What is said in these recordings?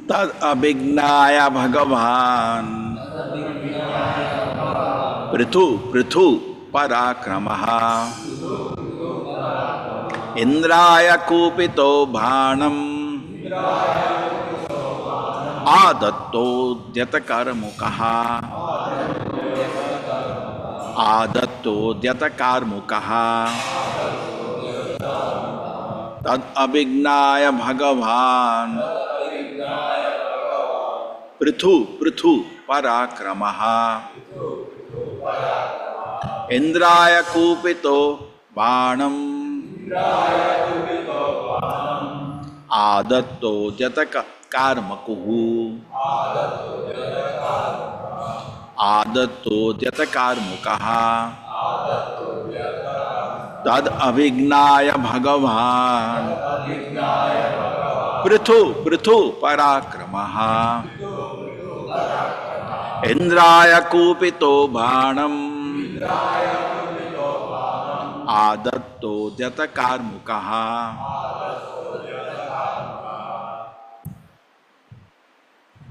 tad abhignaya bhagavan prithu parakramaha indraya kupito bhanam adatto dyatakarmukaha tad abhignaya bhagavan prithu parakramaha indraya kupito bhanam adatto dyatakarmukaha tad abhignaya bhagavan prithu parakramaha indraya kupito bhanam adatto dyatakarmukaha. Tad abhignaya bhagavan prithu parakramaha indraya kupito bhanam adatto dyatakarmukaha.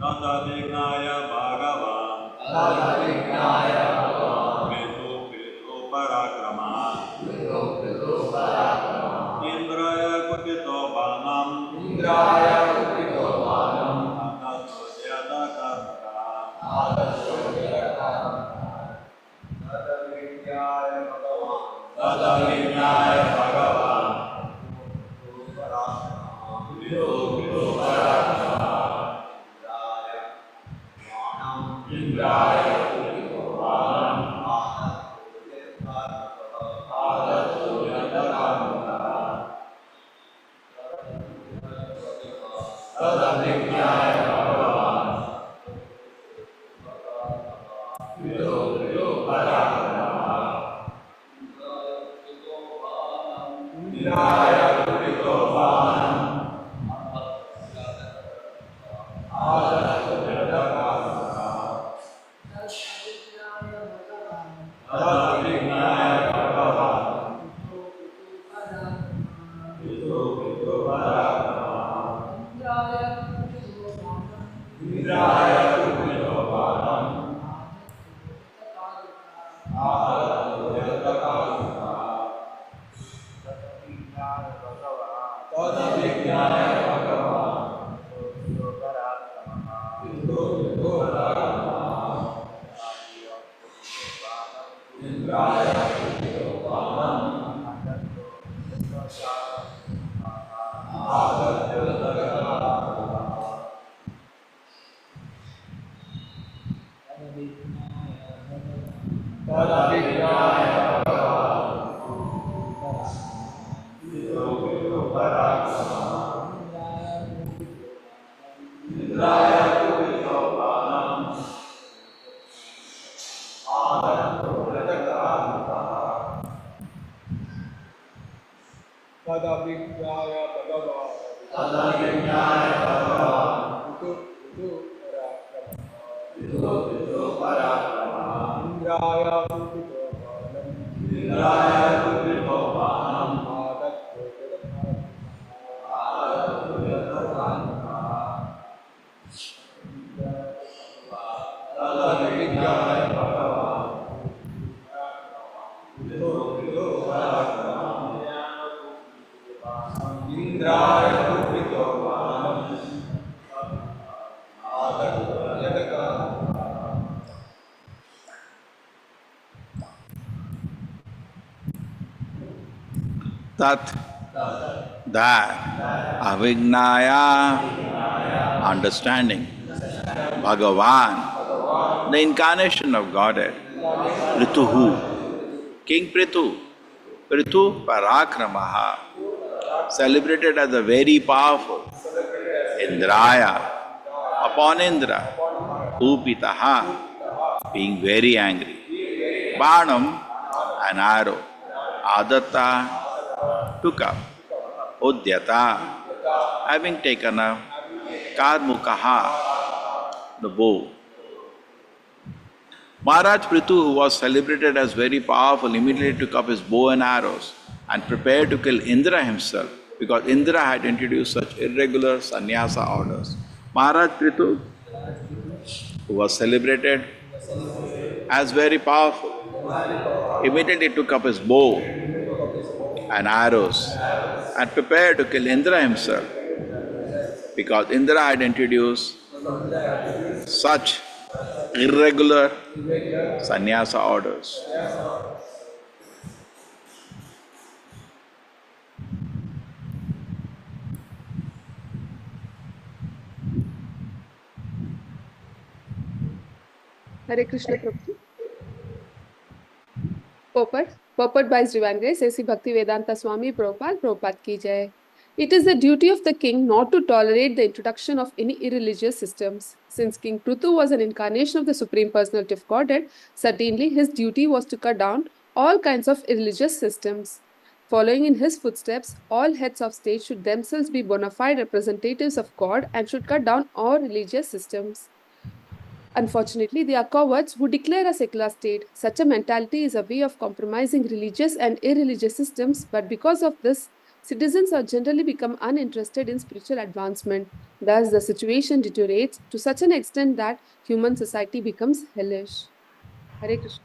Tad abhignaya bhagavan prithu parakramaha indraya kupito bhanam adatto dyatakarmukaha. Tad abhignaya bhagavan prithu parakramaha indraya kupito bhanam adatto dyatakarmukaha. Tad abhignaya bhagavan prithu parakramaha indraya kupito bhanam adatto dyatakarmukaha. Tad abhignaya bhagavan prithu parakramaha indraya kupito bhanam adatto dyatakarmukaha. Tad abhignaya bhagavan prithu parakramaha indraya kupito bhanam adatto dyatakarmukaha. Tad abhignaya bhagavan prithu parakramaha indraya kupito bhanam adatto dyatakarmukaha. Tad abhignaya bhagavan prithu parakramaha indraya kupito bhanam adatto dyatakarmukaha. Tat, that, avignaya, understanding, Bhagavan, the incarnation of Godhead, Prithu, King Prithu, Prithu Parakramaha, celebrated as a very powerful, Indraya, upon Indra, Upitaha, being very angry, Banam, an arrow, Adatta, took up, Udyata, having taken up, Karmukaha, the bow. Maharaj Prithu, who was celebrated as very powerful, immediately took up his bow and arrows and prepared to kill Indra himself, because Indra had introduced such irregular sannyasa orders. Maharaj Prithu, who was celebrated as very powerful, immediately took up his bow and arrows and prepared to kill Indra himself, because Indra had introduced such irregular sannyasa orders. Hare Krishna Prabhu. Purport by His Divine Grace, A.C. Bhaktivedanta Swami Prabhupada, Prabhupada ki jai. It is the duty of the king not to tolerate the introduction of any irreligious systems. Since King Prithu was an incarnation of the Supreme Personality of Godhead, certainly his duty was to cut down all kinds of irreligious systems. Following in his footsteps, all heads of state should themselves be bona fide representatives of God and should cut down all religious systems. Unfortunately, they are cowards who declare a secular state. Such a mentality is a way of compromising religious and irreligious systems, but because of this, citizens are generally become uninterested in spiritual advancement. Thus, the situation deteriorates to such an extent that human society becomes hellish. Hare Krishna.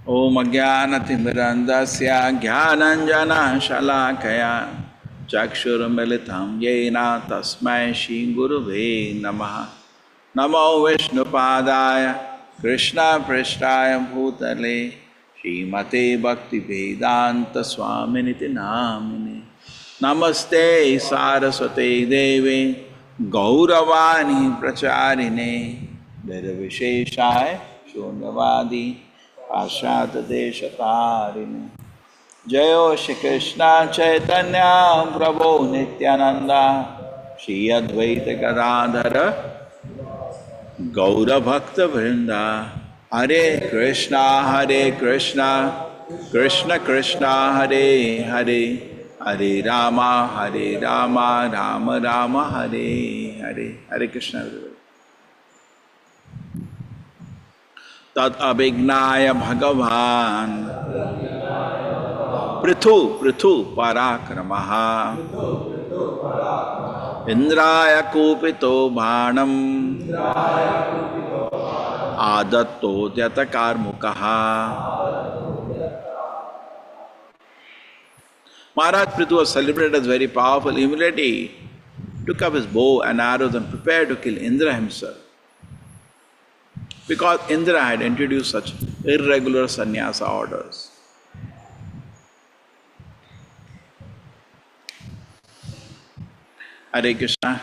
Om Ajnanatimmirandasya Jnananjana Shalakaya Chakshurmilitam Yena Tasmai Shri Guruve Namaha. Namo Vishnupadaya Krishna Prishtaya Bhutale Srimate Bhaktivedanta Swaminiti Namine. Namaste Saraswate Deve Gauravani Pracharine Nirvisheshaya Shunyavadi Ashad Deshatarine. Jayo Shri Krishna Chaitanya Prabhu Nityananda Shri Advaita Gadadhara Gaura Bhakta Vrinda. Hare Krishna, Krishna Krishna, Hare Hare, Hare Rama, Rama Rama, Hare Hare. Hare Krishna, everybody. Tat abhignaya Bhagavan Prithu Parakramaha Indraya Kupito Bhanam Adatto Dyatakarmukaha. Maharaj Prithu was celebrated as very powerful. Immediately took up his bow and arrows and prepared to kill Indra himself, because Indra had introduced such irregular sannyasa orders. Hare Krishna.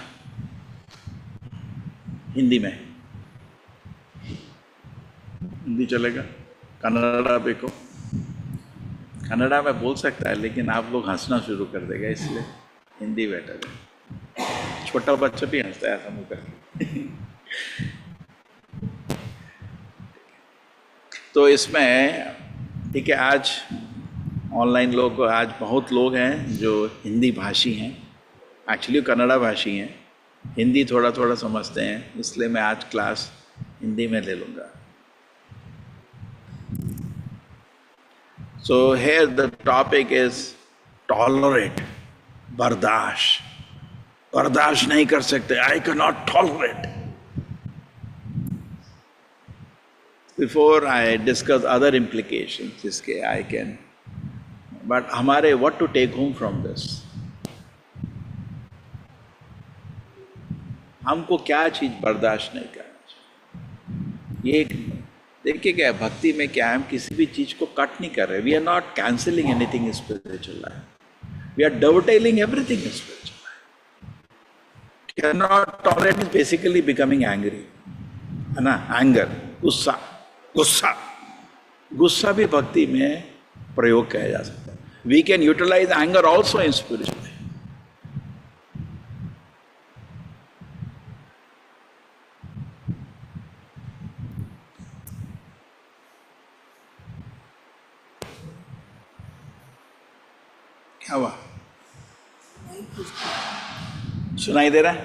Hindi में, हिंदी चलेगा? कन्नड़ा पे को कन्नड़ा में बोल सकता है, लेकिन आप लोग हंसना शुरू कर देगा, इसलिए हिंदी बेटर है। छोटा बच्चा भी हंसता है ऐसा मुँह करके। तो इसमें ठीक है, आज ऑनलाइन लोग, आज बहुत लोग हैं जो हिंदी भाषी हैं, एक्चुअली कन्नड़ा भाषी हैं, हिंदी थोड़ा थोड़ा समझते हैं, इसलिए मैं आज क्लास हिंदी में ले लूँगा। So here the topic is tolerate, बर्दाश्त। बर्दाश्त नहीं कर सकते, I can not tolerate. Before I discuss other implications, जिसके आई कैन, बट हमारे what to take home from this, हमको क्या चीज़ बर्दाश्त नहीं करना चाहिए। ये देखिए क्या है, भक्ति में क्या है, हम किसी भी चीज़ को कट नहीं कर रहे। We are not cancelling anything spiritual life, we are dovetailing everything spiritual life. Can not tolerate is basically becoming angry, है ना, एंगर, गुस्सा। गुस्सा गुस्सा भी भक्ति में प्रयोग किया जा सकता है। We can utilize anger also in spiritual. क्या हुआ? सुनाई दे रहा है?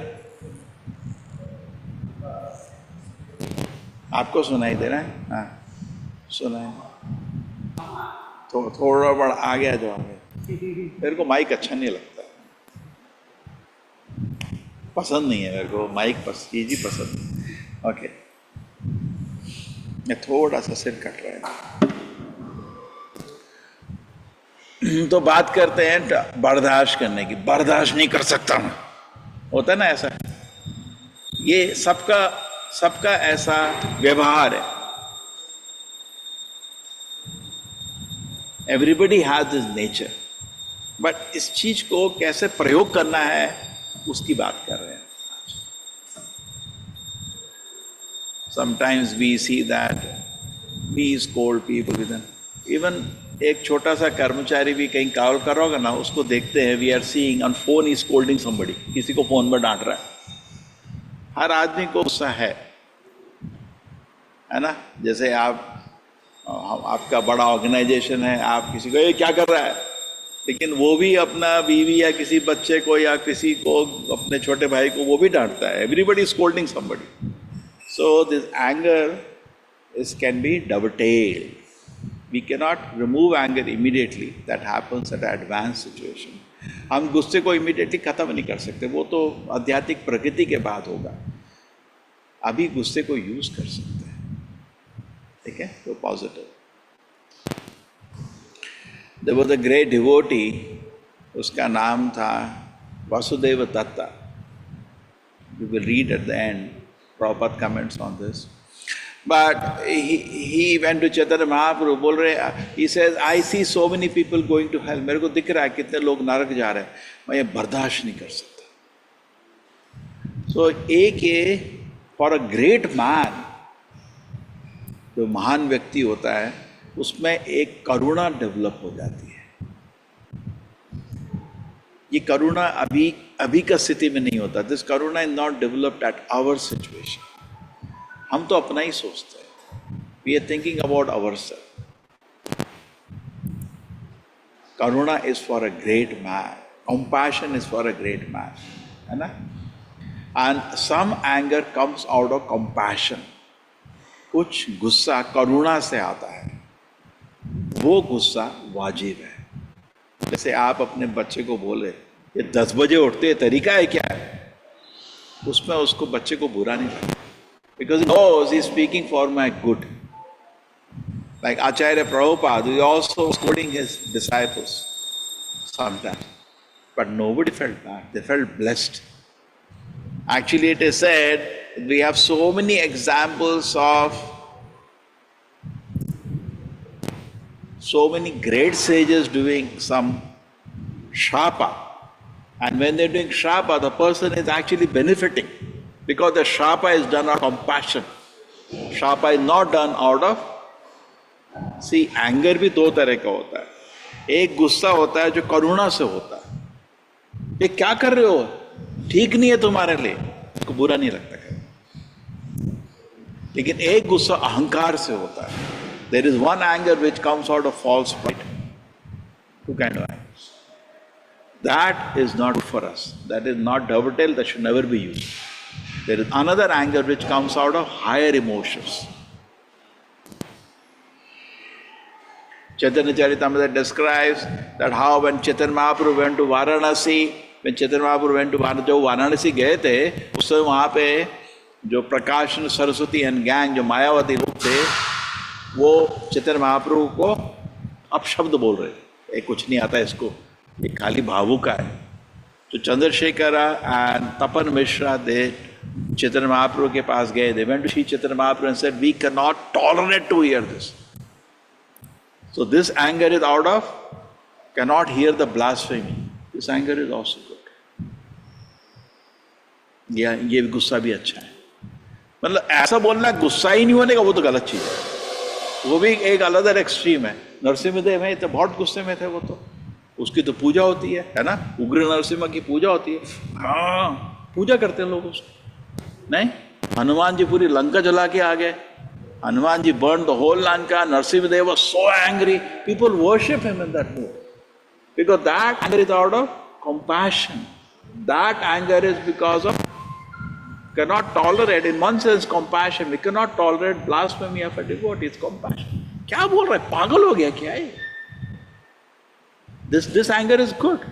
आपको सुनाई दे रहा है? हाँ, सुनाई। तो थोड़ा बड़ा आ गया जो आगे। मेरे को माइक अच्छा नहीं लगता। पसंद नहीं है मेरे को, माइक चीज ही पसंद नहीं। ओके, मैं थोड़ा सा सिर कट रहा है। तो बात करते हैं बर्दाश्त करने की। बर्दाश्त नहीं कर सकता मैं, होता है ना ऐसा। ये सबका ऐसा व्यवहार है। Everybody has this nature, but इस चीज को कैसे प्रयोग करना है उसकी बात कर रहे हैं। Sometimes we see that we scold people with them. Even एक छोटा सा कर्मचारी भी कहीं कॉल कर रहा होगा ना, उसको देखते हैं, we are seeing on phone ही स्कोल्डिंग समबडी, किसी को फोन पर डांट रहा है। हर आदमी को गुस्सा है ना। जैसे आपका बड़ा ऑर्गेनाइजेशन है, आप किसी को ये क्या कर रहा है, लेकिन वो भी अपना बीवी या किसी बच्चे को या किसी को, अपने छोटे भाई को वो भी डांटता है। Everybody scolding somebody. So this anger can be double-tailed. We cannot remove anger immediately. That happens at an advanced situation. हम गुस्से को immediately खत्म नहीं कर सकते, वो तो आध्यात्मिक प्रगति के बाद होगा। अभी गुस्से को यूज कर सकते हैं, ठीक है। तो positive. There was a great devotee, उसका नाम था Vasudev Dutta. We will read at the end. Prabhupada comments on this. But he went to Chaitanya Mahaprabhu, बोल रहे, he says, I see so many people going to hell. मेरे को दिख रहा है कितने लोग नरक जा रहे हैं, मैं ये बर्दाश्त नहीं कर सकता। So एक ये for a great man, जो महान व्यक्ति होता है, उसमें एक करुणा डेवलप हो जाती है। ये करुणा अभी का स्थिति में नहीं होता। दिस करुणा is not developed at our situation. हम तो अपना ही सोचते हैं, we are thinking about ourselves. करुणा is for a great man, compassion is for a great man, है ना। And some anger comes out of compassion. कुछ गुस्सा करुणा से आता है, वो गुस्सा वाजिब है। जैसे आप अपने बच्चे को बोले ये 10 बजे उठते हैं, तरीका है क्या है, उसमें उसको बच्चे को बुरा नहीं लगता, because he is speaking for my good. Like Acharya Prabhupada, he also scolding his disciples sometimes, but nobody felt bad. They felt blessed. Actually, it is said we have so many examples of so many great sages doing some shrapa, and when they're doing shrapa, the person is actually benefiting, because the shrapa is done out of compassion. Shrapa is not done out of, see, anger भी दो तरह का होता है। एक गुस्सा होता है जो करुणा से होता है, ये क्या कर रहे हो, ठीक नहीं है तुम्हारे लिए, उसको बुरा नहीं लगता कभी। लेकिन एक गुस्सा अहंकार से होता है। There is one anger which comes out of false pride. Two kind of angers. That is not good for us. That is not dovetail, that should never be used. There is another anger which comes out of higher emotions. Chaitanya Charitamrita describes that how when Chaitanya Mahaprabhu went to Varanasi, when Chaitanya Mahaprabhu went to Varanasi, जब वाराणसी गए थे, उस समय वहाँ पे जो प्रकाशन Saraswati and gang, जो मायावती लोग थे, वो चैतन्य महाप्रभु को अपशब्द बोल रहे थे, ये कुछ नहीं आता इसको, ये खाली भावुका है। तो चंद्रशेखर एंड तपन मिश्रा दे चैतन्य महाप्रभु के पास गए, they went to see Chaitanya Mahaprabhu and said we can not tolerate to hear this. So this anger is out of can not hear the blasphemy. This anger is also good. ये गुस्सा भी अच्छा है। मतलब ऐसा बोलना गुस्सा ही नहीं होने का, वो तो गलत चीज है। वो भी एक अलग एक्सट्रीम है। नरसिम्हदेव में तो बहुत गुस्से में थे, वो तो उसकी तो पूजा होती है ना, उग्र नरसिम्हा की पूजा होती है। हाँ, पूजा करते हैं लोग उसको। नहीं, हनुमान जी पूरी लंका जला के आ गए, Hanuman ji burn the whole Lanka. Narasimhadeva was so angry, people worship him in that mood, because that anger is out of compassion. That anger is because of cannot tolerate, in one sense, compassion. We cannot tolerate blasphemy of a devotee. It's compassion. क्या बोल रहा है, पागल हो गया क्या ये? This anger is good.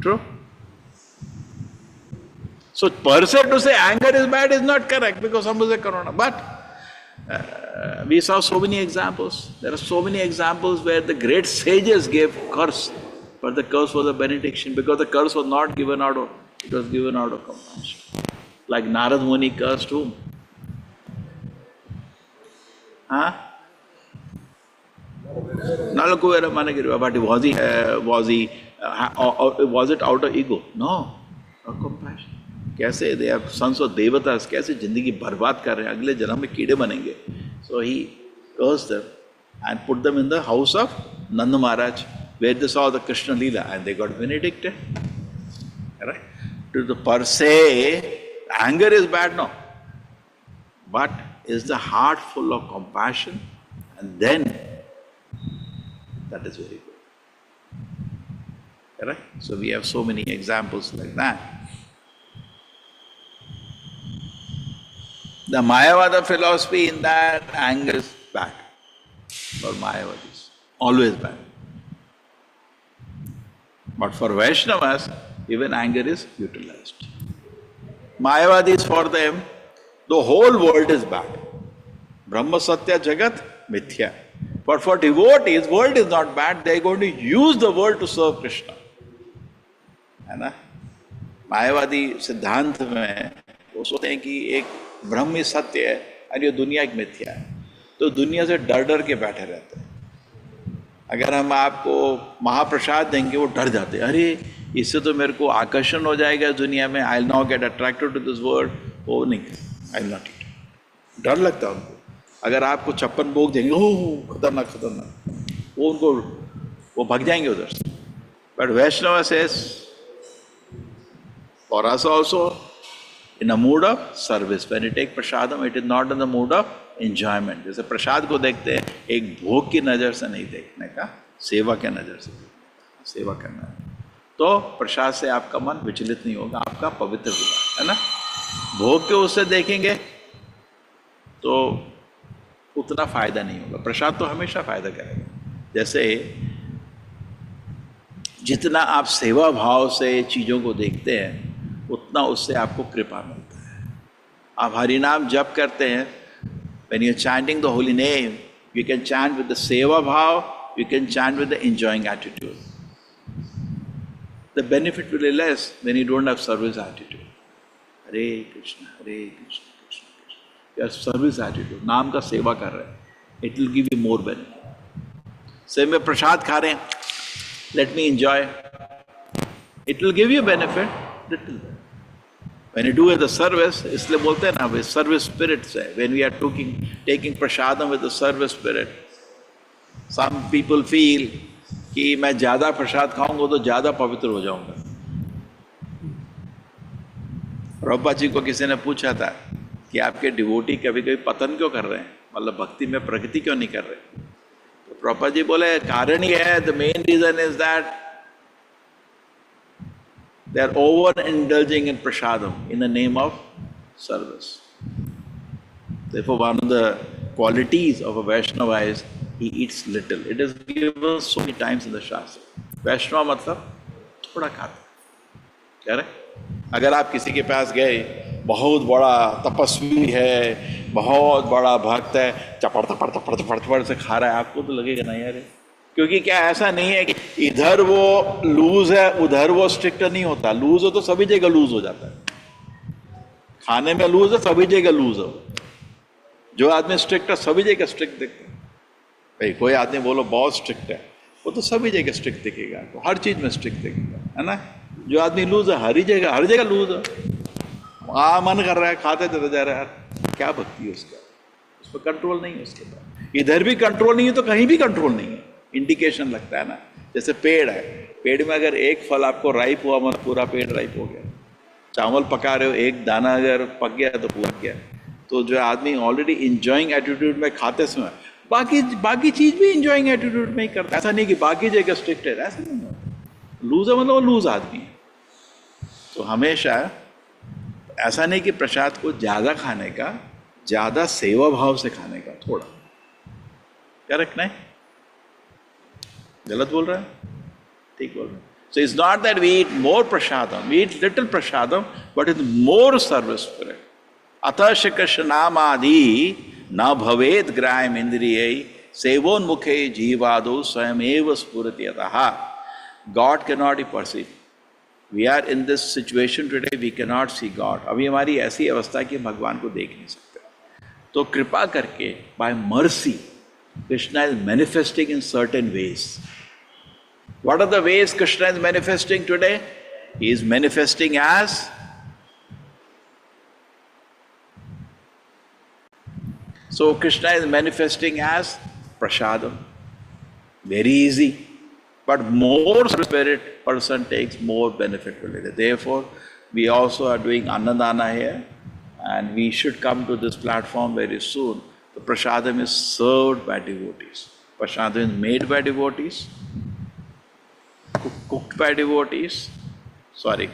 True. So per se to say anger is bad is not correct, because some say corona. But we saw so many examples. There are so many examples where the great sages gave curse, but the curse was a benediction, because the curse was not given out of, it was given out of compassion. Like Narad Muni cursed whom? Huh? Nalakuvera Managiriva, but was it out of ego? No, of compassion. कैसे they are sons of devatas, कैसे जिंदगी बर्बाद कर रहे हैं, अगले जन्म में कीड़े बनेंगे. So he cursed them and put them in the house of Nanda Maharaj, where they saw the Krishna Leela, and they got benedicted. Right? To the per se, anger is bad, no. But is the heart full of compassion, and then that is very good. Right? So we have so many examples like that. The Mayavada philosophy in that anger is bad for Mayavadis, always bad. But for Vaishnavas, even anger is utilized. Mayavadis, for them, the whole world is bad. Brahma Satya Jagat Mithya. But for devotees, world is not bad, they are going to use the world to serve Krishna. है ना? मायावादी सिद्धांत में वो सोचते हैं कि एक ब्रह्म ही सत्य है और ये दुनिया एक मिथ्या है, तो दुनिया से डर डर के बैठे रहते हैं. अगर हम आपको महाप्रसाद देंगे वो डर जाते हैं, अरे इससे तो मेरे को आकर्षण हो जाएगा दुनिया में, I will now get attracted to this world. वो नहीं, आई विल नॉट ईट. डर लगता है उनको. अगर आपको 56 भोग देंगे, ओह खतरनाक खतरनाक, वो उनको वो भाग जाएंगे उधर से. But Vaishnava says for us also, in a mood of service. When you take prasadam, it is not in the mood of enjoyment. जैसे प्रसाद को देखते हैं, एक भोग की नज़र से नहीं देखने का, सेवा के नज़र से सेवा करना है. तो प्रसाद से आपका मन विचलित नहीं होगा, आपका पवित्र होगा, है ना. भोग के उससे देखेंगे तो उतना फायदा नहीं होगा. प्रसाद तो हमेशा फायदा करेगा. जैसे जितना आप सेवा भाव से चीज़ों को देखते हैं, उतना उससे आपको कृपा मिलता है. आप हरिनाम जप करते हैं, when you are chanting the holy name, you can chant with the seva bhav, you can chant with the enjoying attitude. The benefit will be less when you don't have service attitude. Hare Krishna, Krishna Krishna. You have service attitude, नाम का सेवा कर रहे हैं, it will give you more benefit. से मैं प्रसाद खा रहे हैं, let me enjoy, it will give you benefit, little bit. When you do the service, इसलिए बोलते हैं ना, वे service spirit से, when we are taking prasadam with the service spirit, some people feel कि मैं ज़्यादा प्रसाद खाऊंगा तो ज़्यादा पवित्र हो जाऊंगा. प्रभुपाद जी को किसी ने पूछा था कि आपके डिवोटी कभी कभी पतन क्यों कर रहे हैं, मतलब भक्ति में प्रगति क्यों नहीं कर रहे. तो प्रभुपाद जी बोले कारण ये है, the main reason is that they are over-indulging in prasadam in the name of service. Therefore, one of the qualities of a Vaishnava is he eats little. It is given so many times in the Shastra. Vaishnava मतलब थोड़ा खाता. कह रहे? अगर आप किसी के पास गए, बहुत बड़ा तपस्वी है, बहुत बड़ा भक्त है, चपड़ चपड़ चपड़ चपड़ चपड़ से खा रहा है, आपको तो लगेगा नहीं यार. क्योंकि क्या ऐसा नहीं है कि इधर वो लूज है उधर वो स्ट्रिक्ट नहीं होता. लूज हो तो सभी जगह लूज हो जाता है. खाने में लूज है, सभी जगह लूज हो. जो आदमी स्ट्रिक्ट है सभी जगह स्ट्रिक्ट दिखता है. भाई कोई आदमी बोलो बहुत स्ट्रिक्ट है, वो तो सभी जगह स्ट्रिक्ट दिखेगा, तो हर चीज में स्ट्रिक्ट दिखेगा, है ना. जो आदमी लूज है हर जगह लूज है. मन कर रहा है, खाते चले जा रहा है, यार क्या भक्ति है उसका, उस पर कंट्रोल नहीं है उसके पास. इधर भी कंट्रोल नहीं है तो कहीं भी कंट्रोल नहीं है. इंडिकेशन लगता है ना. जैसे पेड़ है, पेड़ में अगर एक फल आपको राइप हुआ मतलब पूरा पेड़ राइप हो गया. चावल पका रहे हो, एक दाना अगर पक गया तो पूरा गया. तो जो आदमी ऑलरेडी इंजॉइंग एटीट्यूड में खाते समय बाकी चीज भी इंजॉइंग एटीट्यूड में ही करता है. ऐसा नहीं कि बाकी जगह स्ट्रिक्ट है, ऐसा नहीं होता. लूज है मतलब वो लूज आदमी है. तो हमेशा ऐसा नहीं कि प्रसाद को ज्यादा खाने का, ज्यादा सेवा भाव से खाने का. थोड़ा क्या रखना है. गलत बोल रहा है? ठीक बोल रहा है. So it's not that we eat more prasadam, we eat little prasadam, but with more service spirit. Atasya krishnamadi na bhaved grayam indriyai sevon mukhe jivado swayam eva spurati ataha. God cannot be perceived. We are in this situation today, we cannot see God. अभी हमारी ऐसी अवस्था कि भगवान को देख नहीं सकते. तो कृपा करके, by mercy, Krishna is manifesting in certain ways. What are the ways Krishna is manifesting today? He is manifesting as so Krishna is manifesting as prasadam. Very easy. But more spirit person takes more benefit from it. Therefore, we also are doing Annadana here, and we should come to this platform very soon. The prasadam is served by devotees. Prasadam is made by devotees, cooked by devotees, and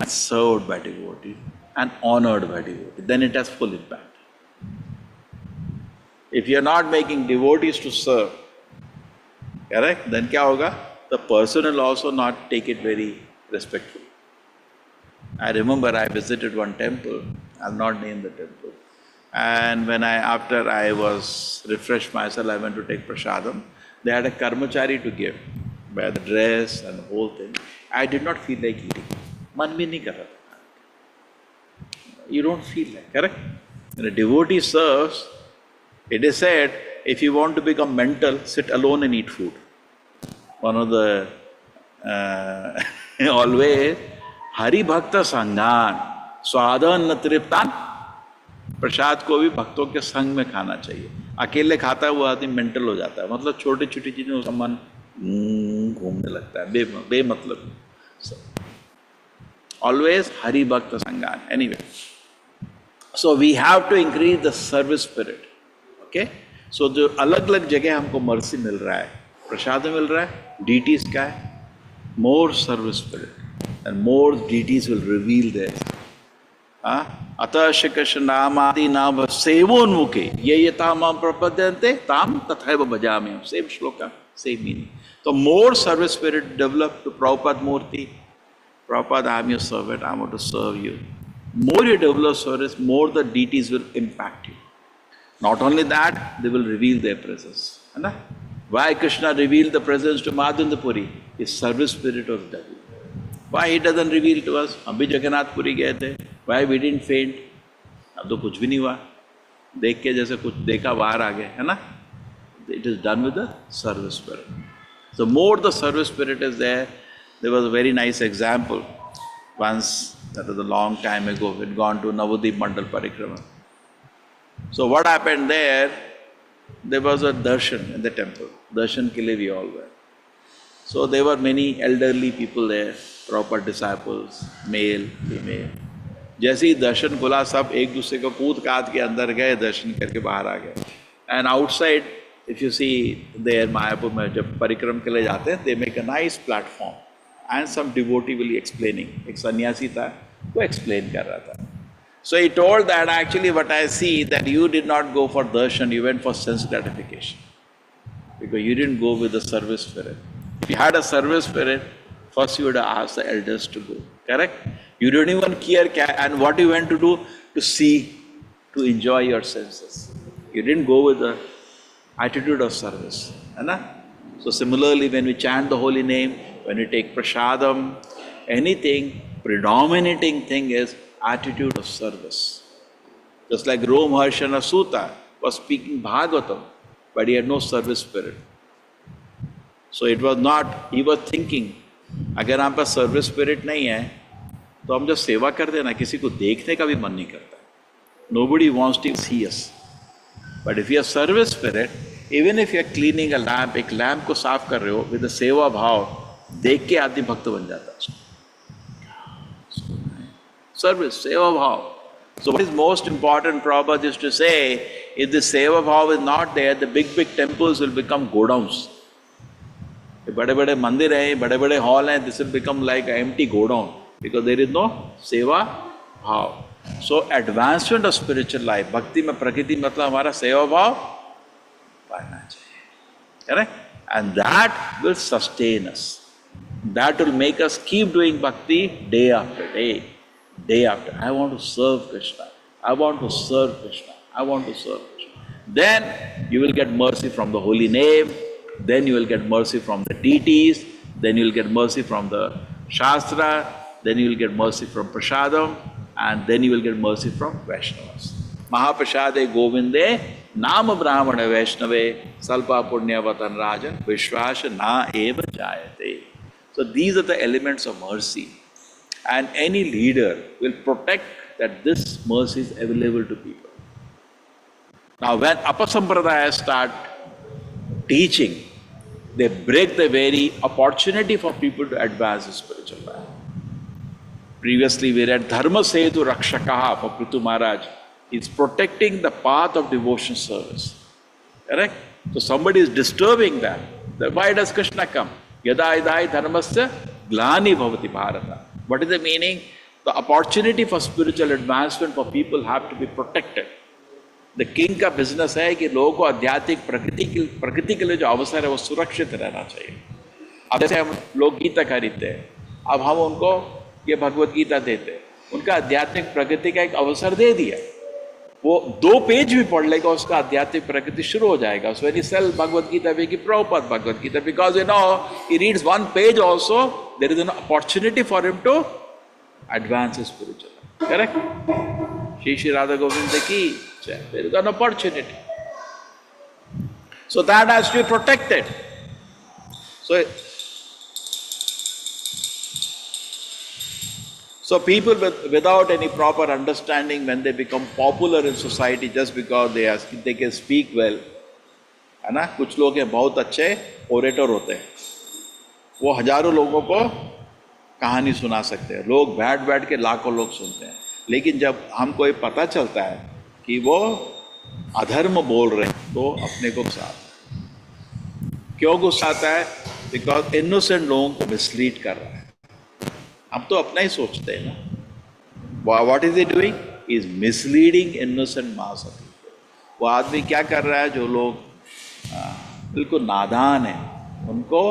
served by devotees, and honored by devotees. Then it has full impact. If you are not making devotees to serve, correct? Then क्या होगा? The person will also not take it very respectfully. I remember I visited one temple. I'll not name the temple. And after I was refreshed myself, I went to take prasadam. They had a karmachari to give, by the dress and the whole thing. I did not feel like eating. Man bhi nahi kar raha tha. You don't feel like, correct? When a devotee serves, it is said, if you want to become mental, sit alone and eat food. One of the always Hari Bhakta Sanghan, Swadan Natriptan. प्रसाद को भी भक्तों के संग में खाना चाहिए. अकेले खाता है वो आदमी मेंटल हो जाता है. मतलब छोटी छोटी चीजें उसका मन घूमने लगता है बेमतलब. Always Hari Bhakta Sanghan. Anyway, so we have to increase the service spirit. Okay? So जो अलग अलग जगह हमको मर्सी मिल रहा है, प्रसाद मिल रहा है, deities का है, more service spirit, and more deities will reveal there. अतः श्री कृष्ण नामादि नाम सेवोन्मुखे ये ताम प्रपद्यन्ते ताम तथैव भजामि. Same shloka, same meaning. So more service spirit develop to Prabhupada Murti. Prabhupada, I am your servant, I want to serve you. More you develop service, more the deities will impact you. Not only that, they will reveal their presence. Why Krishna revealed the presence to Madhundapuri? His service spirit was developed. Why he doesn't reveal to us? हम भी जगन्नाथ पुरी गए थे. Why we didn't faint? अब तो कुछ भी नहीं हुआ. देख के जैसे कुछ देखा बाहर आ गए, है ना? It is done with the service spirit. So more the service spirit is there. There was a very nice example. Once, that was a long time ago, we had gone to Navadip Mandal Parikrama. So what happened there? There was a darshan in the temple. Darshan ke liye we all went. So there were many elderly people there, proper disciples, male, female. जैसे ही दर्शन खुला सब एक दूसरे को कूद काद के अंदर गए, दर्शन करके बाहर आ गए. And outside, if you see there Mayapur में जब परिक्रम के लिए जाते हैं, they make a nice platform and some devotee will be explaining. एक सन्यासी था, वो explain कर रहा था. So he told that actually what I see that you did not go for darshan, you went for sense gratification. Because you didn't go with the service spirit. If you had a service spirit, first you would have asked the elders to go. Correct? You don't even care, and what you went to do? To see, to enjoy your senses. You didn't go with the attitude of service. So similarly, when we chant the holy name, when we take prasadam, anything, predominating thing is attitude of service. Just like Romharshana Sutta was speaking Bhagavatam, but he had no service spirit. So it was not, he was thinking, अगर हम पास service spirit नहीं है तो हम जो सेवा करते हैं ना, किसी को देखने का भी मन नहीं करता. Nobody wants to see us. But if you have service spirit, even if you are cleaning a lamp, एक लैम्प को साफ कर रहे हो, with the सेवा भाव, देख के आदमी भक्त बन जाता है. Service, seva bhav. So what is most important, Prabhupada used to say, if the seva bhav is not there, the big temples will become godowns. बड़े-बड़े मंदिर हैं, बड़े-बड़े हॉल हैं, this will become like an empty godown because there is no seva bhav. So advancement of spiritual life, भक्ति में प्रकृति मतलब हमारा सेवा भाव बढ़ना चाहिए. Correct? And that will sustain us. That will make us keep doing bhakti day after day, day after. I want to serve Krishna. I want to serve Krishna. I want to serve Krishna. Then you will get mercy from the holy name. Then you will get mercy from the deities. Then you will get mercy from the Shastra. Then you will get mercy from Prasadam. And then you will get mercy from Vaishnavas. Mahaprasade Govinde Nama Brahmana Vaishnave Salpa Punya Vatan Rajan Vishwasha Na Eva Jayate. So these are the elements of mercy. And any leader will protect that this mercy is available to people. Now when Apasampradaya start teaching, they break the very opportunity for people to advance the spiritual life. Previously we read Dharma Setu Rakshakaha for Prithu Maharaj. It's protecting the path of devotion service. Correct? So somebody is disturbing that. Why does Krishna come? Yada idai dharmasya glani bhavati bharata. What is the meaning? The opportunity for spiritual advancement for people have to be protected. The king का business है कि लोगों को आध्यात्मिक प्रकृति के लिए जो अवसर है वो सुरक्षित रहना चाहिए. अब जैसे हम लोग गीता खरीदते हैं, अब हम उनको ये भगवत गीता देते हैं, उनका आध्यात्मिक प्रगति का एक अवसर दे दिया. वो 2 पेज भी पढ़ लेगा, उसका आध्यात्मिक प्रगति शुरू हो जाएगा. So when you sell Bhagavad Gita, we give Prabhupada Bhagavad Gita because he reads 1 page also, there is an opportunity for him to advance his spiritual life. Correct? SRI Radha Govinda ki, there is an opportunity. So that has to be protected. So people without any proper understanding, when they become popular in society just because they can speak well, है ना? कुछ लोग हैं बहुत अच्छे orator होते हैं, वो हजारों लोगों को कहानी सुना सकते हैं, लोग बैठ के लाखों लोग सुनते हैं. लेकिन जब हमको ये पता चलता है कि वो अधर्म बोल रहे हैं तो अपने को गुस्सा आता है. क्यों गुस्सा आता है? बिकॉज इनोसेंट लोगों को मिसलीड कर रहा है. हम तो अपना ही सोचते हैं ना. What is it doing? Is misleading innocent mass of people. वो आदमी क्या कर रहा है? जो लोग बिल्कुल नादान है उनको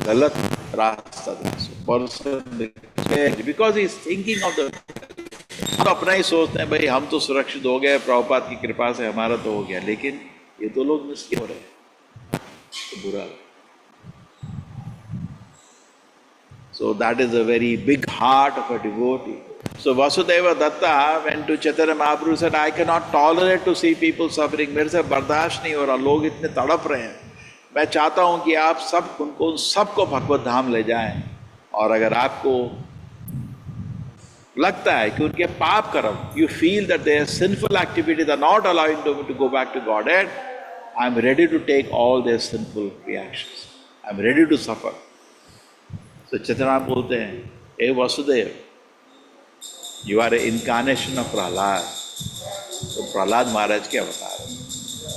गलत रास्ता दे, because he is thinking of the. हम तो अपना ही सोचते हैं भाई हम तो सुरक्षित हो गए, प्रभुपाद की कृपा से हमारा तो हो गया, लेकिन ये तो लोग मिसलीड हो रहे हैं, तो बुरा. So that is a very big heart of a devotee. So Vasudeva Datta went to Chaitanya Mahaprabhu and said, I cannot tolerate to see people suffering. मेरे से बर्दाश्त नहीं हो रहा, लोग इतने तड़प रहे हैं. मैं चाहता हूँ कि आप उनको सबको भगवत धाम ले जाएं. और अगर आपको लगता है कि उनके पाप कर्म, you feel that their sinful activities are not allowing them to go back to Godhead, I am ready to take all their sinful reactions. I am ready to suffer. So Chaitanya बोलते हैं, ए Vasudev, you are an incarnation of Prahlad. So Prahlad Maharaj के अवतार.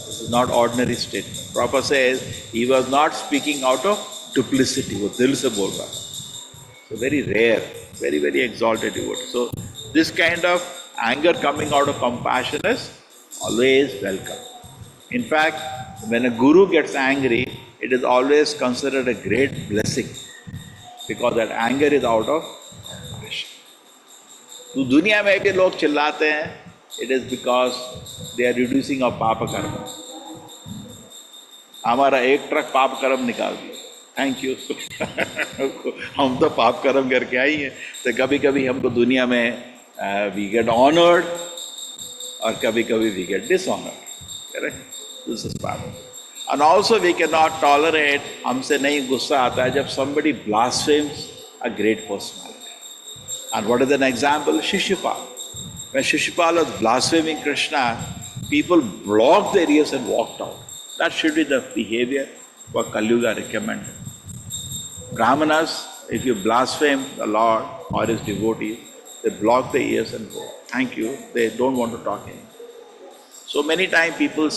This is not ordinary statement. Prabhupada says he was not speaking out of duplicity. वो दिल से बोल रहा. So very rare, very, very exalted devotee. So this kind of anger coming out of compassion is always welcome. In fact, when a guru gets angry, it is always considered a great blessing. Because that anger is out of compassion. तो दुनिया में भी लोग चिल्लाते हैं, it is because they are reducing our पाप कर्म. हमारा 1 ट्रक पाप कर्म निकाल दिया. Thank you. हम तो पाप कर्म करके आई हैं. तो कभी कभी हमको दुनिया में we get honored और कभी कभी we get dishonored. Correct? This is part of it. And also we cannot tolerate, हमसे नहीं गुस्सा आता है जब somebody blasphemes a great personality. And what is an example? Shishupal. When Shishupal was blaspheming Krishna, people blocked their ears and walked out. That should be the behavior what Kali Yuga recommended. Brahmanas, if you blaspheme the Lord or his devotees, they block their ears and go. Thank you. They don't want to talk anymore. So many times people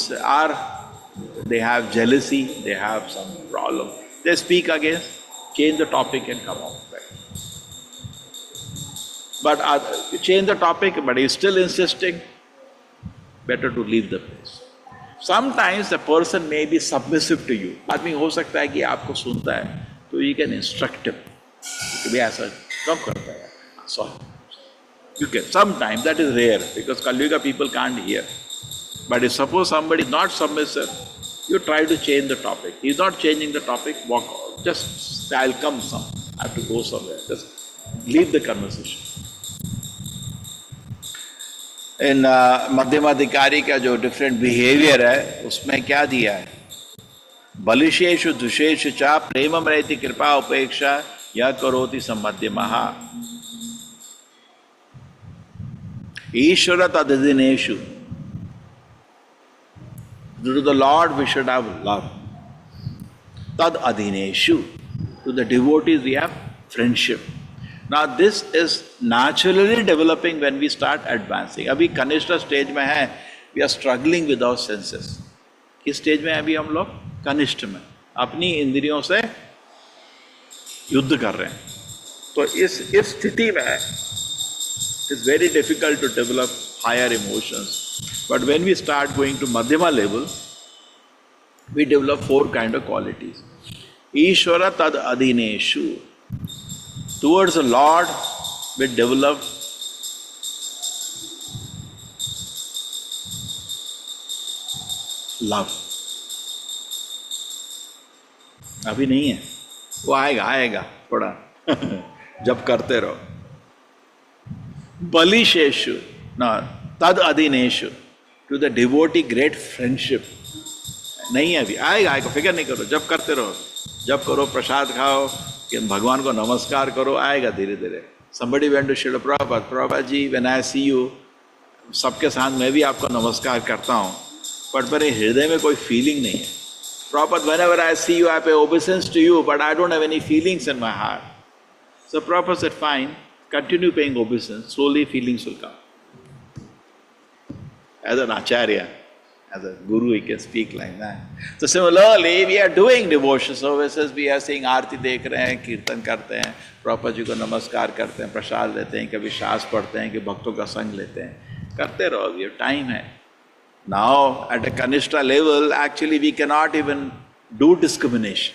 they have jealousy, they have some problem. They speak against, change the topic and come out. But change the topic, but he's still insisting, better to leave the place. Sometimes the person may be submissive to you. आदमी हो सकता है कि आपको सुनता है तो you can instruct him. कि भी ऐसा कब करता है? Sorry. You can. Sometimes that is rare because Kaliyuga people can't hear. But if suppose somebody is not submissive, you try to change the topic. He is not changing the topic, walk out. Just say, I'll come some. I have to go somewhere. Just leave the conversation. In Madhyamadhikari का जो different behavior है, उसमें क्या दिया है? बलिशेषु दुषेषु चा प्रेमम रहती कृपा उपेक्षा या करोति सम्मध्यमः ईश्वर तदधिनेषु. To the Lord we should have love. Tad adhineshu. To the devotees we have friendship. Now this is naturally developing when we start advancing. अभी कनिष्ठ स्टेज में है, we are struggling with our senses. किस stage में है अभी हम लोग? कनिष्ठ में. अपनी इंद्रियों से युद्ध कर रहे हैं. तो इस स्थिति में it's very difficult to develop higher emotions. But when we start going to Madhyama level, we develop 4 kind of qualities. Ishvara tad adhineshu. Towards the Lord, we develop love. अभी नहीं है, वो आएगा थोड़ा जब करते रहो. बलिशेषु ना तद अधिनेशु. To the devotee great friendship. नहीं है अभी, आएगा, फिक्र नहीं करो, जब करते रहो. जब करो, प्रसाद खाओ, कि भगवान को नमस्कार करो, आएगा धीरे धीरे. Somebody went to Srila Prabhupada. Prabhupada ji, when I see you, सबके साथ मैं भी आपको नमस्कार करता हूँ, but मेरे हृदय में कोई फीलिंग नहीं है. Prabhupada, whenever I see you, I pay obeisance to you, but I don't have any feelings in my heart. So Prabhupada said, fine, continue paying obeisance, slowly feelings will come. As an Acharya, as a Guru, he can speak like that. So similarly, we are doing devotional services, we are saying आरती देख रहे हैं, कीर्तन करते हैं, प्रभुपाद जी को नमस्कार करते हैं, प्रसाद लेते हैं, कभी शास्त्र पढ़ते हैं, कि भक्तों का संग लेते हैं. करते रहो, ये टाइम है. Now, at a Kanishta level, actually we cannot even do discrimination.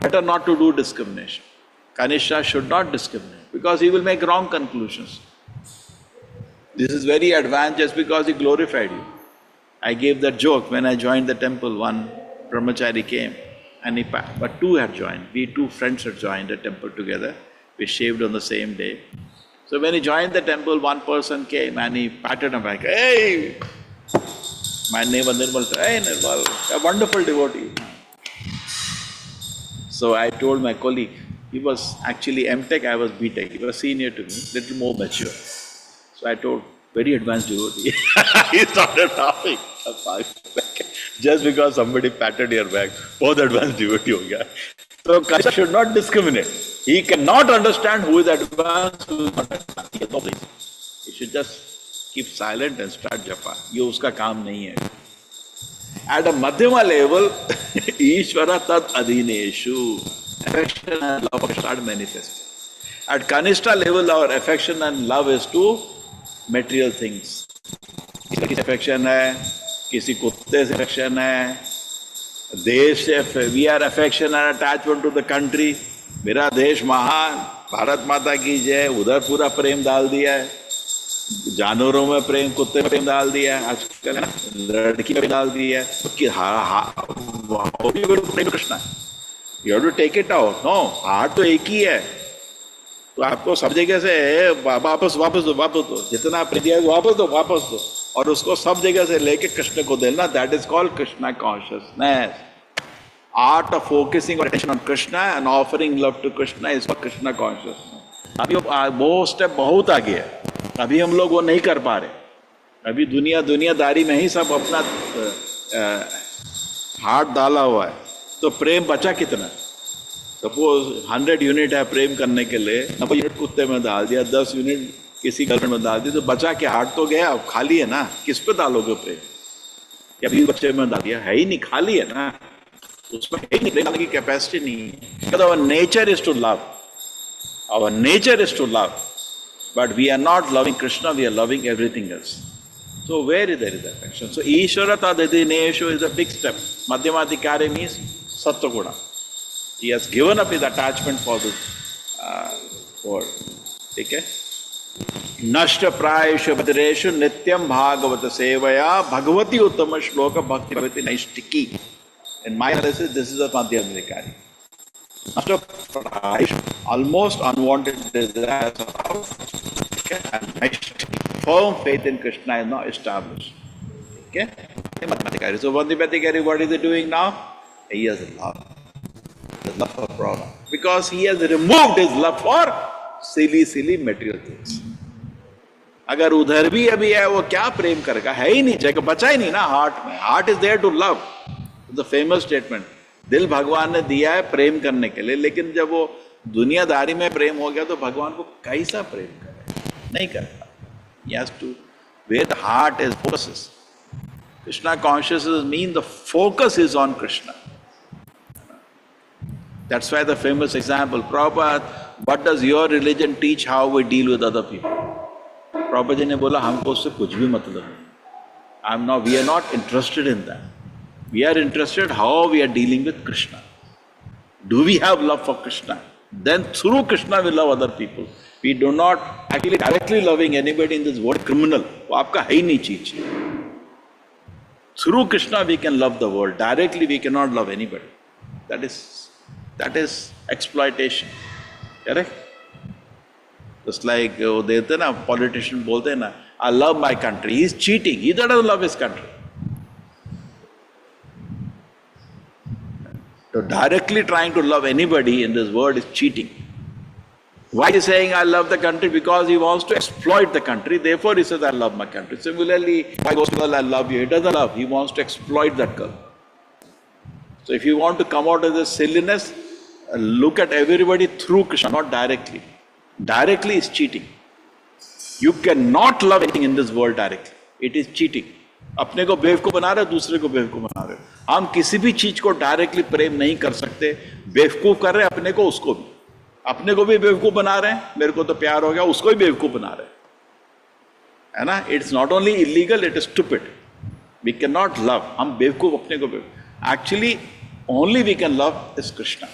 Better not to do discrimination. Kanishta should not discriminate, because he will make wrong conclusions. This is very advantageous because he glorified you. I gave that joke when I joined the temple. One brahmachari came, and but 2 had joined. We 2 friends had joined the temple together. We shaved on the same day. So when he joined the temple, one person came and he patted him back. Hey! My neighbor Nirmal said, hey Nirmal, a wonderful devotee. So I told my colleague, he was actually M.Tech, I was B.Tech. He was senior to me, little more mature. So I told, very advanced devotee. He started laughing. Just because somebody patted your back, both advanced devotee ho gaya. So Krishna should not discriminate. He cannot understand who is advanced, who is not advanced. He has no place. He should just keep silent and start japa. ये उसका काम नहीं है. At a madhyama level, Ishvara tad adhineshu. Affection and love start manifesting. At Kanishta level, our affection and love is to material things. किसी से affection है, किसी कुत्ते से affection है, देश से we are affection and attachment to the country. मेरा देश महान, भारत माता की जय, उधर पूरा प्रेम डाल दिया है. जानवरों में प्रेम, कुत्ते में प्रेम डाल दिया है, आजकल लड़की में डाल दिया है. Krishna, you have to take it out. No, heart तो एक ही है. तो आपको सब जगह से वापस दो, जितना प्रेम दिया वापस दो, और उसको सब जगह से लेके कृष्ण को देना. That is called Krishna consciousness. Art of focusing our attention on Krishna and offering love to Krishna is called Krishna consciousness. अभी वो स्टेप बहुत आगे है. अभी हम लोग वो नहीं कर पा रहे. अभी दुनियादारी में ही सब अपना हाथ डाला हुआ है. तो प्रेम बचा कितना? सपोज 100 यूनिट है प्रेम करने के लिए, 90 यूनिट कुत्ते में डाल दिया, 10 यूनिट किसी गर्लफ्रेंड में डाल दिया, तो बचा के हार्ट तो गया, अब खाली है ना. किस पे डालोगे प्रेम? या 20 बच्चे में डाल दिया, है ही नहीं, खाली है ना. उसमें है ही नहीं, प्रेम डालने की कैपेसिटी नहीं है. Our nature is to love. Our nature is to love. But we are not loving Krishna, we are loving everything else. So where is there is affection? So Ishvara tadadineshu is a big step. Madhyamadhikari means Sattva-guna. He has given up his attachment for this world. Okay? Nashta prayeshu bhadreshu nityam bhagavata sevaya bhagavati uttama shloka bhakti bhavati naishtiki. In my analysis, this is a Madhyamikari. Nashta prayeshu, almost unwanted desires of, okay, and naishtiki. Firm faith in Krishna is now established. Okay? Madhyamikari. So Madhyamikari, what is he doing now? He has love. The love for Prabhupada. Because he has removed his love for silly material things. अगर उधर भी अभी है वो क्या प्रेम करेगा, है ही नहीं, जगह बचा ही नहीं ना हार्ट में. Heart is there to love. The famous statement, दिल भगवान ने दिया है प्रेम करने के लिए, लेकिन जब वो दुनियादारी में प्रेम हो गया तो भगवान को कैसा प्रेम करे, नहीं करता. He has to, where the heart is focuses. Krishna consciousness means the focus is on Krishna. That's why the famous example, Prabhupada, what does your religion teach how we deal with other people? Prabhupada ji ने बोला हमको उससे कुछ भी मतलब नहीं. We are not interested in that. We are interested how we are dealing with Krishna. Do we have love for Krishna? Then through Krishna we love other people. We do not actually directly loving anybody in this world criminal. वो आपका है ही नहीं चीज. Through Krishna we can love the world. Directly we cannot love anybody. That is exploitation. Correct? Just like वो देते ना politician बोलते हैं ना, I love my country. He is cheating. He doesn't love his country. So directly trying to love anybody in this world is cheating. Why is he saying I love the country? Because he wants to exploit the country. Therefore he says I love my country. Similarly, why goes to girl, I love you? He doesn't love. He wants to exploit that girl. So if you want to come out of this silliness, look at everybody through Krishna, not directly. Directly is cheating. You cannot love anything in this world directly. It is cheating. अपने को बेवकूफ बना रहे, दूसरे को बेवकूफ बना रहे. हम किसी भी चीज को डायरेक्टली प्रेम नहीं कर सकते. बेवकूफ कर रहे हैं अपने को, उसको भी. अपने को भी बेवकूफ बना रहे हैं. मेरे को तो प्यार हो गया, उसको भी बेवकूफ बना रहे हैं. है ना? It's not only illegal, it is stupid. We cannot love. हम बेवकूफ अपने को बेवकूफ. Actually, only we can love is Krishna.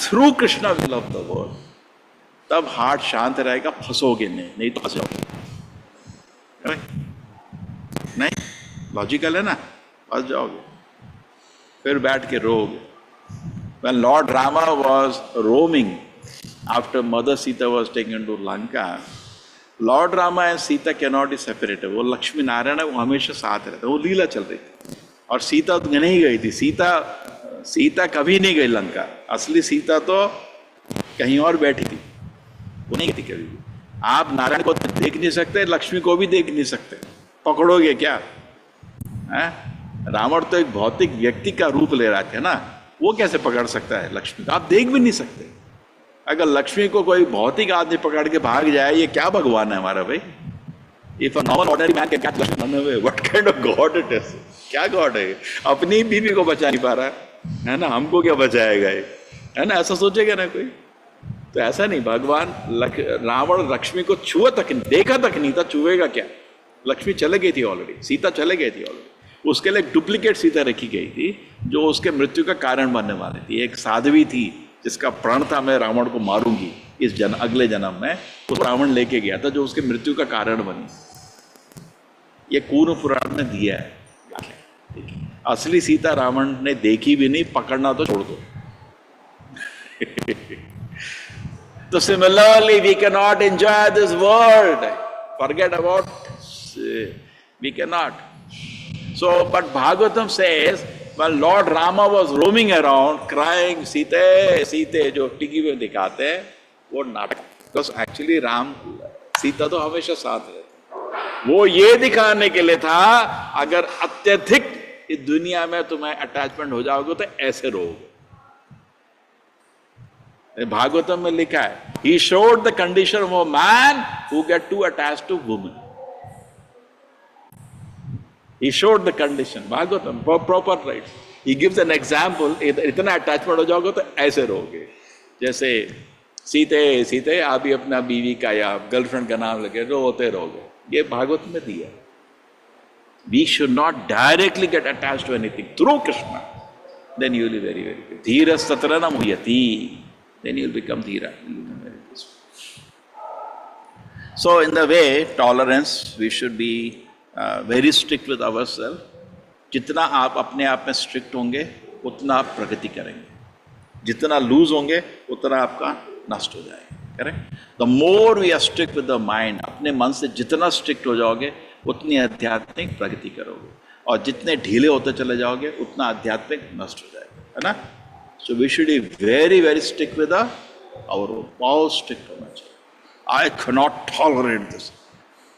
Through Krishna we love the world. तब हार्ट शांत रहेगा, फंसोगे नहीं तो फंस जाओगे. नहीं, लॉजिकल है ना, फंस जाओगे, फिर बैठ के रोओगे. When Lord Rama was roaming after Mother Sita was taken to Lanka, Lord Rama and Sita cannot be separated. वो लक्ष्मी नारायण है, वो हमेशा साथ रहते. वो लीला चल रही थी और सीता तो नहीं गई थी. सीता कभी नहीं गई लंका. असली सीता तो कहीं और बैठी थी, वो नहीं गई थी कभी भी. आप नारायण को देख नहीं सकते, लक्ष्मी को भी देख नहीं सकते. पकड़ोगे क्या? रावण तो एक भौतिक व्यक्ति का रूप ले रहा था ना, वो कैसे पकड़ सकता है लक्ष्मी को? आप देख भी नहीं सकते. अगर लक्ष्मी को कोई भौतिक आदमी पकड़ के भाग जाए, ये क्या भगवान है हमारा भाई? If a normal ordinary man can catch Lakshmi run away, what kind of God it is? क्या गॉड है? अपनी बीवी को बचा नहीं पा रहा है ना, हमको क्या बचाएगा ये? है ना? ऐसा सोचेगा ना कोई? तो ऐसा नहीं. भगवान रावण लक्ष्मी को छुआ तक नहीं, देखा तक नहीं था, छुएगा क्या? लक्ष्मी चले गई थी ऑलरेडी, सीता चले गई थी ऑलरेडी. उसके लिए एक डुप्लीकेट सीता रखी गई थी जो उसके मृत्यु का कारण बनने वाली थी. एक साध्वी थी जिसका प्रण था मैं रावण को मारूंगी इस अगले जन्म में, तो रावण लेके गया था जो उसके मृत्यु का कारण बनी. ये कूर्म पुराण ने दिया है. असली सीता रावण ने देखी भी नहीं, पकड़ना तो छोड़ दो. तो similarly we can not enjoy this world. Forget about, we can not. So, but Bhagavatam says, when Lord Rama was roaming around crying, Sita, Sita, जो टीवी में दिखाते हैं, वो नाटक. Because actually सीता तो हमेशा साथ रहती. वो ये दिखाने के लिए था, अगर अत्यधिक इस दुनिया में तुम्हें अटैचमेंट हो जाओगे तो ऐसे रहोगे. भागवतम में लिखा है, he showed the condition of a man who get too attached to women. He showed the condition. Bhagavatam, proper rights. He gives an example. इतना अटैचमेंट हो जाओगे तो ऐसे रहोगे. जैसे सीते आप भी अपना बीवी का या गर्लफ्रेंड का नाम लेके रोते रहोगे. ये भागवत में दिया. We should not directly get attached to anything. Through Krishna, then you will be very, very good. Dhira satarana muhyati. Then you will become dhira. You will become very peaceful. So in the way, tolerance, we should be very strict with ourselves. जितना आप अपने आप में strict होंगे उतना आप प्रगति करेंगे, जितना लूज होंगे उतना आपका नष्ट हो जाएगा. Correct. The more we are strict with the mind, अपने मन से जितना स्ट्रिक्ट हो जाओगे उतनी आध्यात्मिक प्रगति करोगे, और जितने ढीले होते चले जाओगे उतना आध्यात्मिक नष्ट हो जाएगा, है ना. So we should be very very strict with our own. बहुत स्ट्रिक्ट होना चाहिए. I can not tolerate this.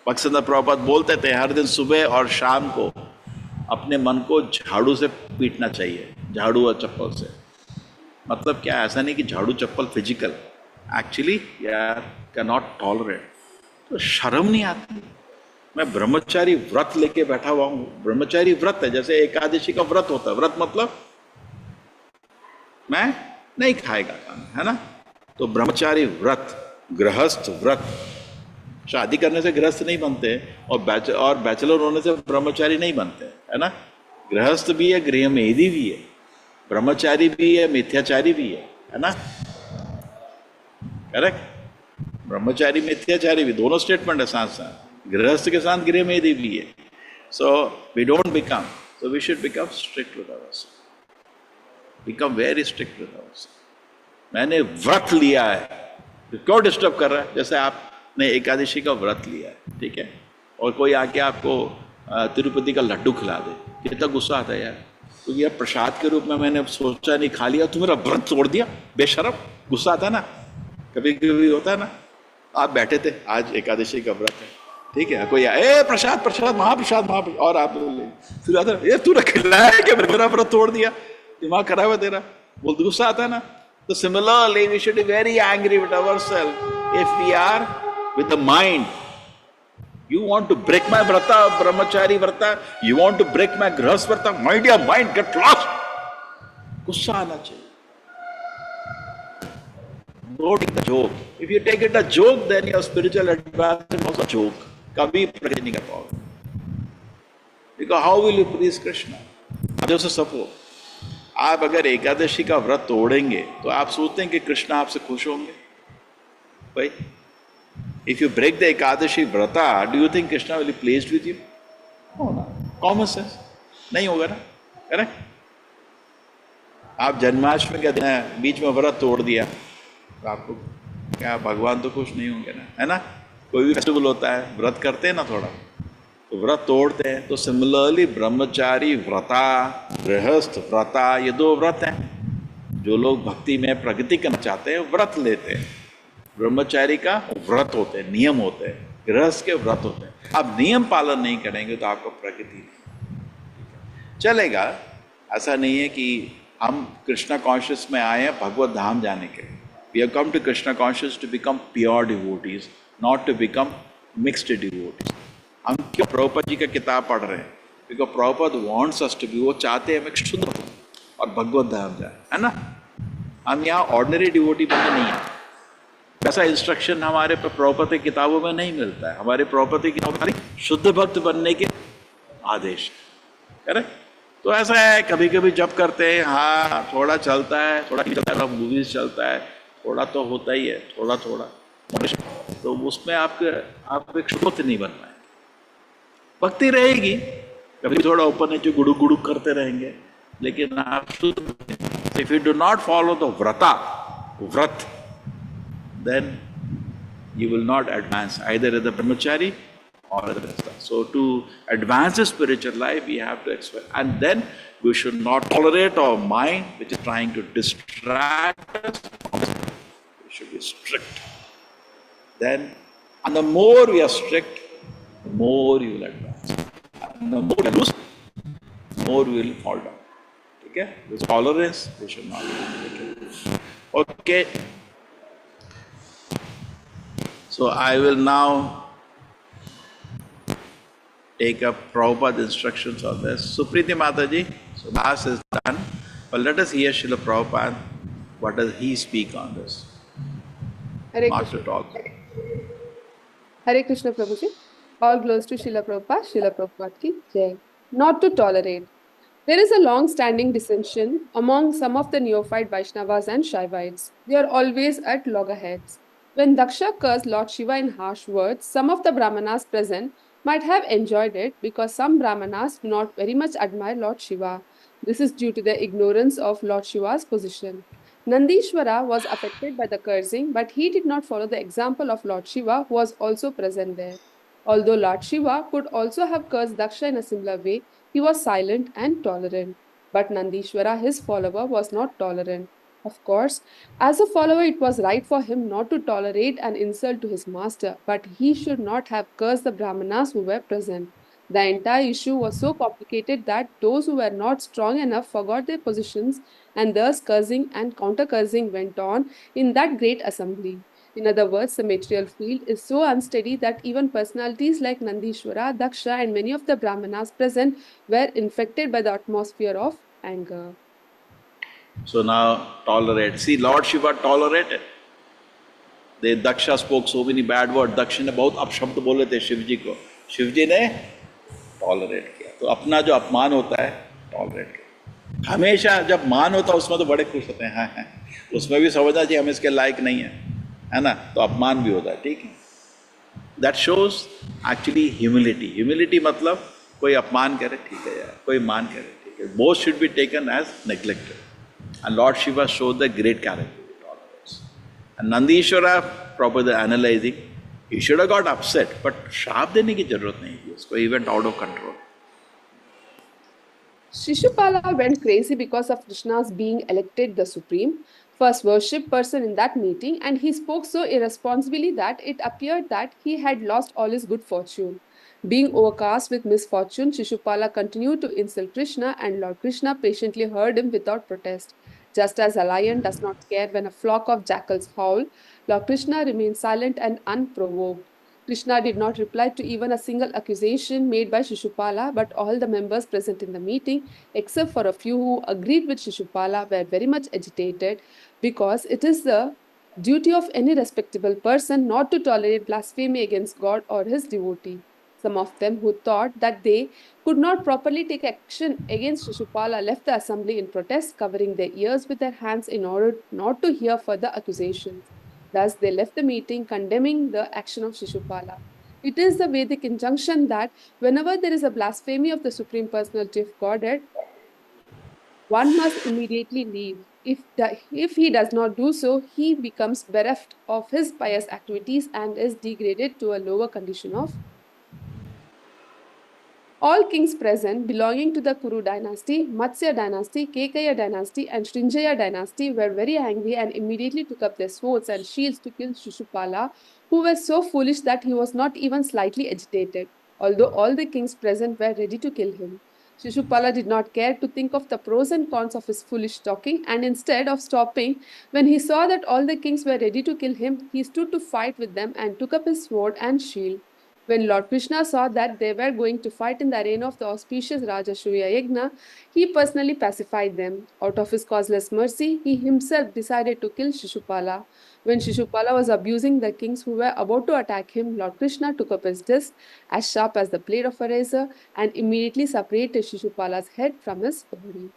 Bhaktisiddhanta Prabhupada बोलते थे हर दिन सुबह और शाम को अपने मन को झाड़ू से पीटना चाहिए, झाड़ू और चप्पल से. मतलब क्या, ऐसा नहीं कि झाड़ू चप्पल फिजिकल, एक्चुअली यार कैन नॉट टॉलरेट. तो शर्म नहीं आती. मैं ब्रह्मचारी व्रत लेके बैठा हुआ हूँ. ब्रह्मचारी व्रत है जैसे एकादशी का व्रत होता है. व्रत मतलब मैं नहीं खाएगा खाना, है ना. तो ब्रह्मचारी व्रत, गृहस्थ व्रत. शादी करने से गृहस्थ नहीं बनते, और बैचलर होने से ब्रह्मचारी नहीं बनते, है ना. गृहस्थ भी है, गृहमेधी भी है, ब्रह्मचारी भी है, मिथ्याचारी भी है ना. करेक्ट. ब्रह्मचारी मिथ्याचारी भी दोनों स्टेटमेंट है साथ साथ. गृहस्थ के साथ गृहमेधी भी है. So we don't become, so we should become strict with ours, become very strict with ours. मैंने व्रत लिया है, क्यों डिस्टर्ब कर रहा है. जैसे आपने एकादशी का व्रत लिया है, ठीक है, और कोई आके आपको तिरुपति का लड्डू खिला दे, कितना गुस्सा आता है यार. क्योंकि यार प्रसाद के रूप में मैंने सोचा नहीं, खा लिया, तू मेरा व्रत तोड़ दिया, बेशरम. गुस्सा आता है ना, कभी कभी होता है ना. आप बैठे थे, आज एकादशी का व्रत है, ठीक है, कोई ए प्रसाद प्रसाद महाप्रसाद महाप्रसाद, और आप फिर आता है, तूने खिलाया कि मेरा व्रत तोड़ दिया, दिमाग खराब है तेरा. बोल, गुस्सा आता है ना. तो similarly we should be very angry with ourselves if we are with the mind. You want to break my vrata, brahmachari vrata, you want to break my grihast vrata, my dear mind, get lost. गुस्सा आना चाहिए. Don't take the joke. If you take it a joke, then your spiritual advancement was a joke. कभी प्रगति नहीं कर पाओगे. Because how will you please Krishna? जैसे suppose आप अगर एकादशी का व्रत तोड़ेंगे तो आप सोचते हैं कि कृष्ण आपसे खुश होंगे भाई. If you break the Ekadashi Vrata, do you think Krishna will be pleased with you? No, no. Common sense. नहीं होगा ना, करेक्ट. आप जन्माष्टमी के दिन बीच में व्रत तोड़ दिया, तो आपको क्या भगवान तो खुश नहीं होंगे ना, है ना. कोई भी फेस्टिवल होता है, व्रत करते हैं ना थोड़ा, तो व्रत तोड़ते हैं. तो सिमिलरली ब्रह्मचारी व्रता, गृहस्थ व्रता, ये दो व्रत हैं. जो लोग भक्ति में प्रगति करना चाहते हैं व्रत लेते हैं. ब्रह्मचारी का व्रत होते हैं, नियम होते हैं, गृहस्थ के व्रत होते हैं. आप नियम पालन नहीं करेंगे तो आपको प्रगति नहीं चलेगा. ऐसा नहीं है कि हम कृष्णा कॉन्शियस में आए हैं भगवत धाम जाने के. We have come to Krishna conscious to become pure devotees, not to become mixed devotees. हम क्यों प्रभुपाद जी का किताब पढ़ रहे हैं? Because Prabhupada wants us to be, वो चाहते हैं मिक्स्ड शुद्ध और भगवत धाम जाए, है ना. हम यहाँ ऑर्डिनरी डिवोटी बनने नहीं है. ऐसा इंस्ट्रक्शन हमारे प्रभुपाद की किताबों में नहीं मिलता है. हमारे प्रभुपाद की किताबों में शुद्ध भक्त बनने के आदेश, करेक्ट. तो ऐसा है, कभी कभी जब करते हैं, हाँ थोड़ा चलता है, थोड़ा नहीं चलता है, मूवीज चलता है, थोड़ा तो होता ही है, थोड़ा थोड़ा. तो उसमें आप एक शुद्ध नहीं बन पाएंगे. भक्ति रहेगी, कभी थोड़ा ऊपर नीचे गुड़ुक गुड़ुक करते रहेंगे, लेकिन आप शुद्ध. If you do not follow the व्रत, then you will not advance either as a brahmachari or as a grihastha. So to advance the spiritual life, we have to expect, and then we should not tolerate our mind which is trying to distract us. We should be strict. Then, and the more we are strict, the more you will advance. And the more you lose, the more we will fall down. Okay? With tolerance, we should not be. Okay. So I will now take up Prabhupada's instructions on this. Supriti Mataji, so class is done. But let us hear Srila Prabhupada. What does he speak on this? Hare Master Krishna. talk. Hare Krishna Prabhuji. All glories to Srila Prabhupada, Srila Prabhupada ki jai. Not to tolerate. There is a long-standing dissension among some of the neophyte Vaishnavas and Shaivites. They are always at loggerheads. When Daksha cursed Lord Shiva in harsh words, some of the Brahmanas present might have enjoyed it because some Brahmanas do not very much admire Lord Shiva. This is due to their ignorance of Lord Shiva's position. Nandishwara was affected by the cursing, but he did not follow the example of Lord Shiva, who was also present there. Although Lord Shiva could also have cursed Daksha in a similar way, he was silent and tolerant. But Nandishwara, his follower, was not tolerant. Of course, as a follower, it was right for him not to tolerate an insult to his master, but he should not have cursed the Brahmanas who were present. The entire issue was so complicated that those who were not strong enough forgot their positions, and thus cursing and counter cursing went on in that great assembly. In other words, the material field is so unsteady that even personalities like Nandishwara, Daksha, and many of the Brahmanas present were infected by the atmosphere of anger. So now tolerate. See, Lord Shiva tolerated. The Daksha spoke so many bad words. Daksha ने बहुत अपशब्द बोले थे शिव जी को. शिव जी ने tolerate किया. तो अपना जो अपमान होता है टॉलरेट किया. हमेशा जब मान होता है उसमें तो बड़े खुश होते हैं. हाँ, उसमें भी समझना चाहिए हम इसके लायक नहीं है ना. तो अपमान भी होता है. ठीक है. That shows actually humility. Humility मतलब कोई अपमान करे ठीक है यार, कोई मान करे ठीक है. Both should be taken as neglected. And Lord Shiva showed the great character. And Nandishwara, Prabhupada analyzing, he should have got upset, but श्राप देने की जरूरत नहीं थी उसको. He went out of control. Shishupala went crazy because of Krishna's being elected the supreme, first worship person in that meeting, and he spoke so irresponsibly that it appeared that he had lost all his good fortune. Being overcast with misfortune, Shishupala continued to insult Krishna, and Lord Krishna patiently heard him without protest. Just as a lion does not care when a flock of jackals howl, Lord Krishna remained silent and unprovoked. Krishna did not reply to even a single accusation made by Shishupala, but all the members present in the meeting, except for a few who agreed with Shishupala, were very much agitated because it is the duty of any respectable person not to tolerate blasphemy against God or his devotee. Some of them who thought that they could not properly take action against Shishupala left the assembly in protest, covering their ears with their hands in order not to hear further accusations. Thus, they left the meeting condemning the action of Shishupala. It is the Vedic injunction that whenever there is a blasphemy of the Supreme Personality of Godhead, one must immediately leave. If he does not do so, he becomes bereft of his pious activities and is degraded to a lower condition of. All kings present belonging to the Kuru dynasty, Matsya dynasty, Kekaya dynasty, and Srinjaya dynasty were very angry and immediately took up their swords and shields to kill Shishupala, who was so foolish that he was not even slightly agitated, although all the kings present were ready to kill him. Shishupala did not care to think of the pros and cons of his foolish talking, and instead of stopping, when he saw that all the kings were ready to kill him, he stood to fight with them and took up his sword and shield. When Lord Krishna saw that they were going to fight in the arena of the auspicious Rajasuya Yajna, he personally pacified them. Out of his causeless mercy, he himself decided to kill Shishupala. When Shishupala was abusing the kings who were about to attack him, Lord Krishna took up his disc, as sharp as the blade of a razor, and immediately separated Shishupala's head from his body.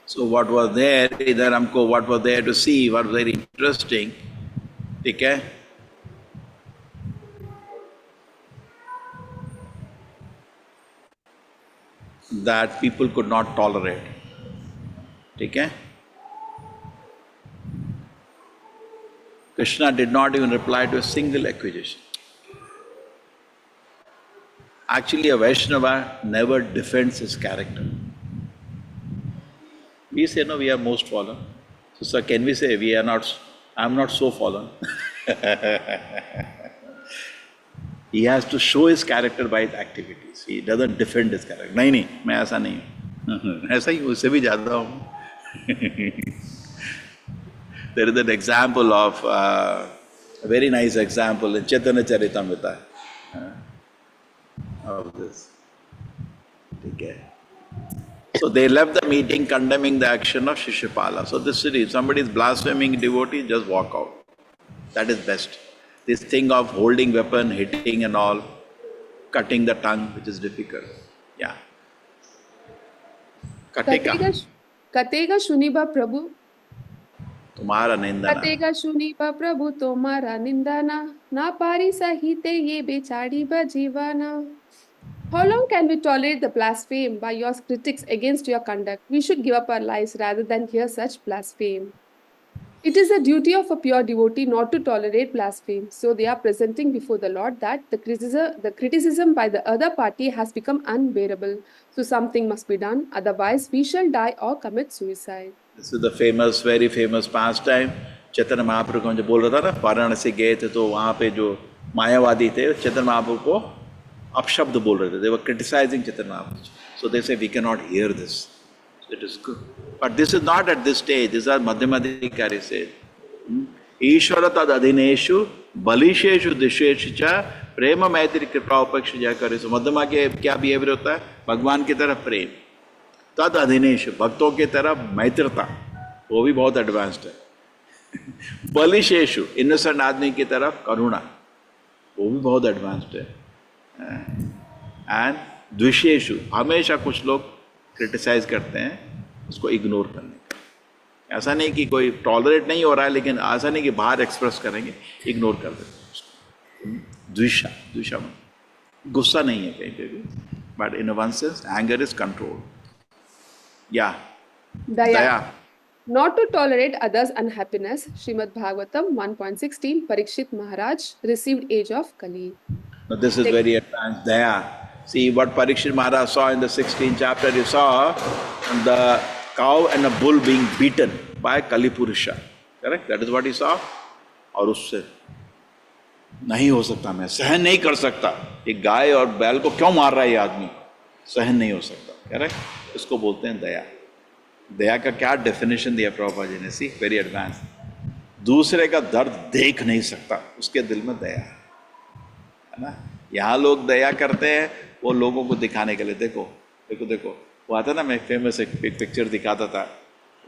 So what was there, इधर हमको what was there to see, what was very interesting, ठीक है? That people could not tolerate. ठीक है? Krishna did not even reply to a single accusation. Actually, a Vaishnava never defends his character. We say, no, we are most fallen. So, sir, can we say we are not, I am not so fallen? He has to show his character by his activities. He doesn't defend his character. नहीं, मैं ऐसा नहीं हूँ. ऐसा ही उससे भी ज़्यादा हूँ. There is an example of, a very nice example in Chaitanya Charitamrita of this. Okay. So they left the meeting condemning the action of Shishupala. So this city, if somebody is blaspheming devotee, just walk out. That is best. This thing of holding weapon, hitting and all, cutting the tongue, which is difficult. Yeah. Kateka. Katega Shuniba Prabhu. Tumhara nindana. Katega Shuniba Prabhu Tomara Nindana. Na pari sahite ye bechadi bajivana. How long can we tolerate the blaspheme by your critics against your conduct? We should give up our lives rather than hear such blaspheme. It is the duty of a pure devotee not to tolerate blaspheme. So they are presenting before the Lord that the criticism by the other party has become unbearable. So something must be done, otherwise we shall die or commit suicide. This is the famous, very famous pastime. Chaitanya Mahaprabhu को जो बोल रहा था ना, वाराणसी से गए थे तो वहाँ पे जो मायावादी थे चैतन्य महाप्रभु को अपशब्द बोल रहे थे. They were criticizing Chaitanya Mahaprabhu. So they say we cannot hear this. It is good. But this is not at this stage. These are Madhyamadhikari said. Ishvara tad adhineshu balisheshu disheshu cha prema maitri kripa upaksha jaya kare. So Madhyama के क्या behavior होता है? भगवान की तरफ प्रेम. तद अधिनेश भक्तों की तरफ मैत्रता, वो भी बहुत एडवांस्ड है. बलिशेषु इनोसेंट आदमी की तरफ करुणा, वो भी बहुत एडवांस्ड है. एंड द्विशेषु हमेशा कुछ लोग क्रिटिसाइज करते हैं उसको इग्नोर करने का. ऐसा नहीं कि कोई टॉलरेट नहीं हो रहा है, लेकिन ऐसा नहीं कि बाहर एक्सप्रेस करेंगे, इग्नोर कर देते हैं उसको. द्विषा, द्विषा गुस्सा नहीं है कहीं पे भी, but in one sense anger is control. या दया. Not to tolerate others' unhappiness. Srimad Bhagavatam 1.16. Parikshit Maharaj received age of Kali. Now this is very advanced. Daya. See what Parikshit Maharaj saw in the 16th chapter. He saw the cow and a bull being beaten by Kali Purusha. Correct? That is what he saw. और उससे नहीं हो सकता, मैं सहन नहीं कर सकता, ये गाय और बैल को क्यों मार रहा है ये आदमी, सहन नहीं हो सकता. करेक्ट? इसको बोलते हैं दया. दया का क्या डेफिनेशन दिया प्रभुपाद जी ने. सी वेरी एडवांस. दूसरे का दर्द देख नहीं सकता, उसके दिल में दया है ना. यहाँ लोग दया करते हैं वो लोगों को दिखाने के लिए. देखो देखो देखो, वो आता ना, मैं फेमस एक पिक्चर दिखाता था.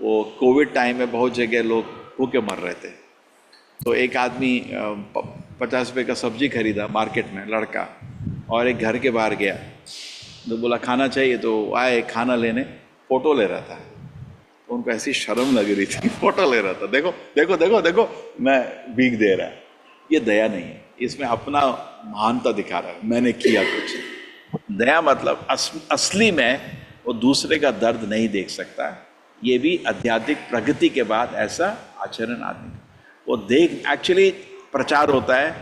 वो कोविड टाइम में बहुत जगह लोग भूखे मर रहे थे. तो एक आदमी 50 रुपये का सब्जी खरीदा मार्केट में, लड़का, और एक घर के बाहर गया तो बोला खाना चाहिए, तो आए खाना लेने, फ़ोटो ले रहा था. तो उनको ऐसी शर्म लग रही थी, फ़ोटो ले रहा था. देखो देखो देखो देखो मैं भीख दे रहा है. ये दया नहीं है, इसमें अपना महानता दिखा रहा है, मैंने किया कुछ. दया मतलब असली में वो दूसरे का दर्द नहीं देख सकता. ये भी आध्यात्मिक प्रगति के बाद ऐसा आचरण आदमी वो देख. एक्चुअली प्रचार होता है,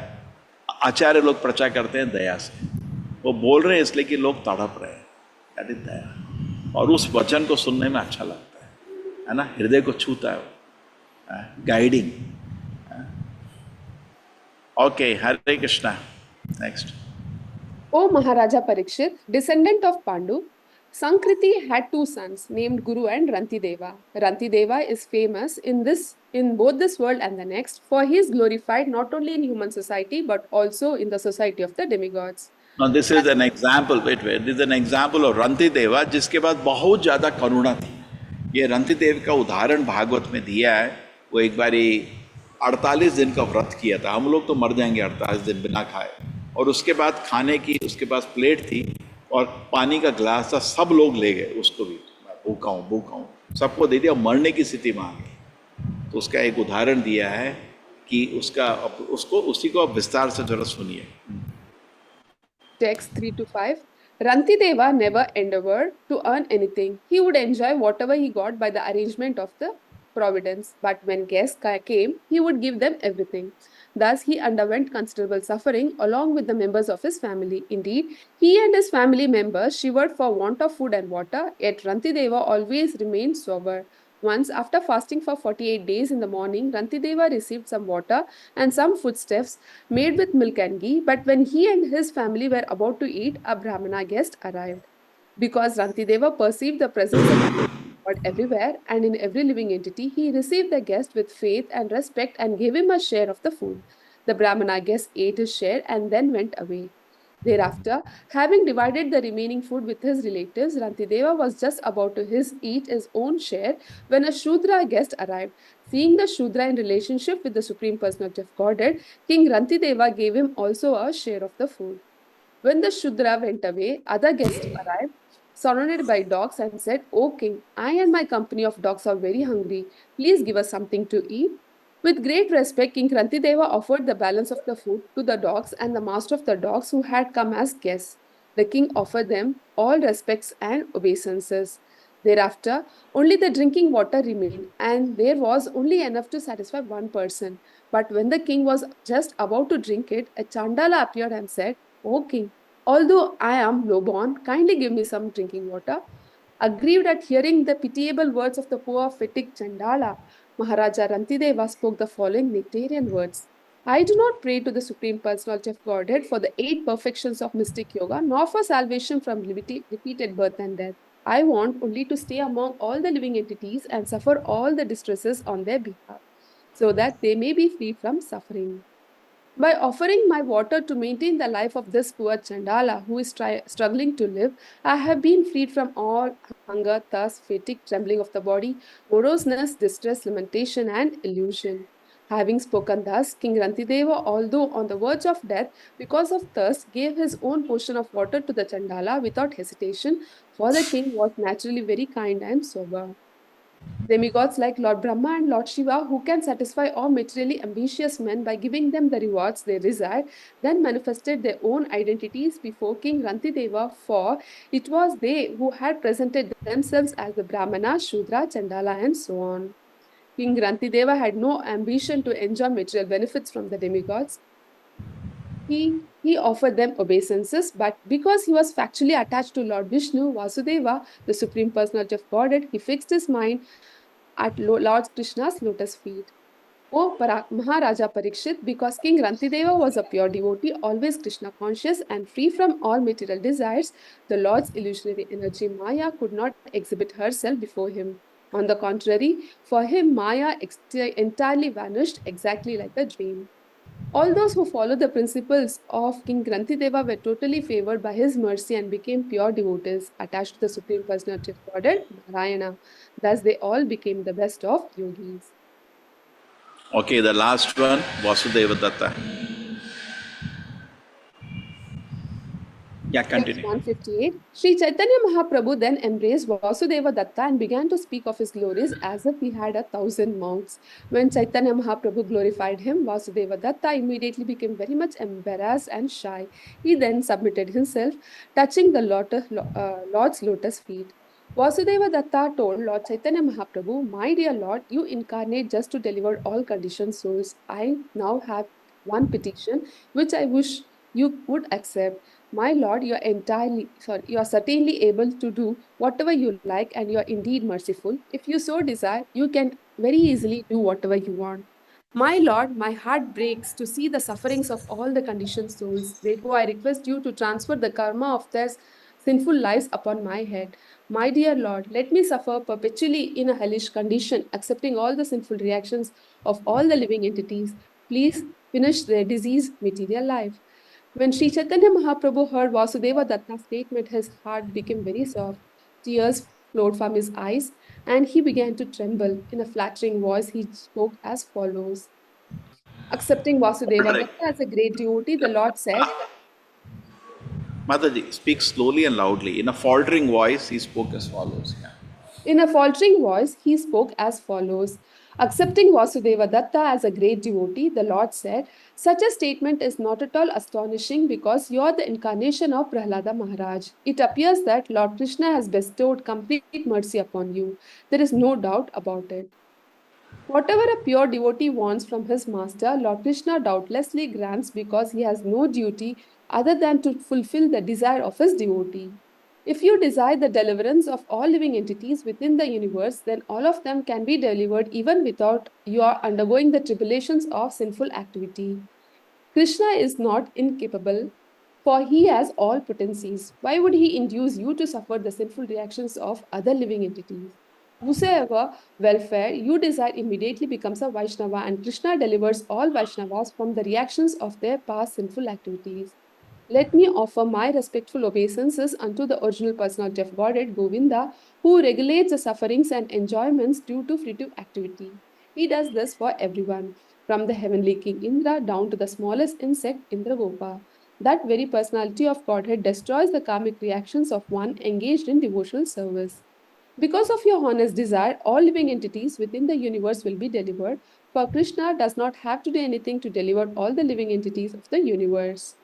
आचार्य लोग प्रचार करते हैं दया से. वो बोल रहे हैं इसलिए कि लोग तड़प रहे हैं. दैट इज दया. और उस वचन को सुनने में अच्छा लगता है ना, हृदय को छूता है वो. Guiding. Okay, Hare Krishna. Next. O Maharaja Parikshit, descendant of Pandu, Sankriti had two sons named Guru and Rantideva. Rantideva is famous in both this world and the next, for he is glorified not only in human society but also in the society of the demigods. Now this is an example, wait, this is an example of Rantideva जिसके बाद बहुत ज़्यादा करुणा थी. ये रंतिदेव का उदाहरण भागवत में दिया है. वो एक बारी 48 दिन का व्रत किया था. हम लोग तो मर जाएंगे 48 दिन बिना खाए. और उसके बाद खाने की उसके पास प्लेट थी और पानी का ग्लास था, सब लोग ले गए उसको भी. भूखा हूँ सबको दे दिया, मरने की स्थिति में आ गई. तो उसका एक उदाहरण दिया है कि उसी को आप विस्तार से जरा सुनिए. Text 3 to 5. Rantideva never endeavored to earn anything. He would enjoy whatever he got by the arrangement of the providence. But when guests came, he would give them everything. Thus, he underwent considerable suffering along with the members of his family. Indeed, he and his family members shivered for want of food and water, yet Rantideva always remained sober. Once, after fasting for 48 days in the morning, Rantideva received some water and some foodstuffs made with milk and ghee, but when he and his family were about to eat, a Brahmana guest arrived. Because Rantideva perceived the presence of God everywhere and in every living entity, he received the guest with faith and respect and gave him a share of the food. The Brahmana guest ate his share and then went away. Thereafter, having divided the remaining food with his relatives, Rantideva was just about to eat his own share when a Shudra guest arrived. Seeing the Shudra in relationship with the Supreme Personality of Godhead, King Rantideva gave him also a share of the food. When the Shudra went away, other guests arrived, surrounded by dogs, and said, "O king, I and my company of dogs are very hungry. Please give us something to eat." With great respect, King Rantideva offered the balance of the food to the dogs and the master of the dogs who had come as guests. The king offered them all respects and obeisances. Thereafter, only the drinking water remained, and there was only enough to satisfy one person. But when the king was just about to drink it, a Chandala appeared and said, "O king, although I am low-born, kindly give me some drinking water." Aggrieved at hearing the pitiable words of the poor fatigue Chandala, Maharaja Rantideva spoke the following nectarian words. "I do not pray to the Supreme Personality of Godhead for the 8 perfections of mystic yoga, nor for salvation from repeated birth and death. I want only to stay among all the living entities and suffer all the distresses on their behalf, so that they may be free from suffering. By offering my water to maintain the life of this poor Chandala who is struggling to live, I have been freed from all hunger, thirst, fatigue, trembling of the body, moroseness, distress, lamentation, and illusion." Having spoken thus, King Rantideva, although on the verge of death because of thirst, gave his own portion of water to the Chandala without hesitation, for the king was naturally very kind and sober. Demigods like Lord Brahma and Lord Shiva, who can satisfy all materially ambitious men by giving them the rewards they desire, then manifested their own identities before King Rantideva, for it was they who had presented themselves as the Brahmana, Shudra, Chandala, and so on. King Rantideva had no ambition to enjoy material benefits from the demigods. He offered them obeisances, but because he was factually attached to Lord Vishnu, Vasudeva, the Supreme Personality of Godhead, he fixed his mind at Lord Krishna's lotus feet. O Maharaja Parikshit, because King Rantideva was a pure devotee, always Krishna conscious and free from all material desires, the Lord's illusionary energy Maya could not exhibit herself before him. On the contrary, for him Maya entirely vanished exactly like a dream. All those who followed the principles of King Grantideva were totally favored by his mercy and became pure devotees attached to the Supreme Personality of Godhead, Narayana. Thus, they all became the best of yogis. Okay, the last one, Vasudeva Datta. Yeah, continue. Text 158. Sri Chaitanya Mahaprabhu then embraced Vasudeva Datta and began to speak of his glories as if he had 1,000 mouths. When Chaitanya Mahaprabhu glorified him, Vasudeva Datta immediately became very much embarrassed and shy. He then submitted himself, touching the Lord's lotus feet. Vasudeva Datta told Lord Chaitanya Mahaprabhu, "My dear Lord, you incarnate just to deliver all conditioned souls. I now have one petition which I wish you would accept. My Lord, you are certainly able to do whatever you like, and you are indeed merciful. If you so desire, you can very easily do whatever you want. My Lord, my heart breaks to see the sufferings of all the conditioned souls. Therefore, I request you to transfer the karma of their sinful lives upon my head. My dear Lord, let me suffer perpetually in a hellish condition, accepting all the sinful reactions of all the living entities. Please finish their diseased material life." When Sri Chaitanya Mahaprabhu heard Vasudeva Datta's statement, his heart became very soft. Tears flowed from his eyes, and he began to tremble. In a flattering voice, he spoke as follows. Accepting Vasudeva Datta as a great devotee, the Lord said, Mataji, speak slowly and loudly. In a faltering voice, he spoke as follows. Yeah. In a faltering voice, he spoke as follows. Accepting Vasudeva Datta as a great devotee, the Lord said, "Such a statement is not at all astonishing because you are the incarnation of Prahlada Maharaj. It appears that Lord Krishna has bestowed complete mercy upon you. There is no doubt about it. Whatever a pure devotee wants from his master, Lord Krishna doubtlessly grants because he has no duty other than to fulfill the desire of his devotee. If you desire the deliverance of all living entities within the universe, then all of them can be delivered even without your undergoing the tribulations of sinful activity. Krishna is not incapable, for he has all potencies. Why would he induce you to suffer the sinful reactions of other living entities? Whosoever welfare you desire immediately becomes a Vaishnava, and Krishna delivers all Vaishnavas from the reactions of their past sinful activities. Let me offer my respectful obeisances unto the original personality of Godhead, Govinda, who regulates the sufferings and enjoyments due to fruitive activity. He does this for everyone, from the heavenly king Indra down to the smallest insect, Indragopa. That very personality of Godhead destroys the karmic reactions of one engaged in devotional service. Because of your honest desire, all living entities within the universe will be delivered, for Krishna does not have to do anything to deliver all the living entities of the universe.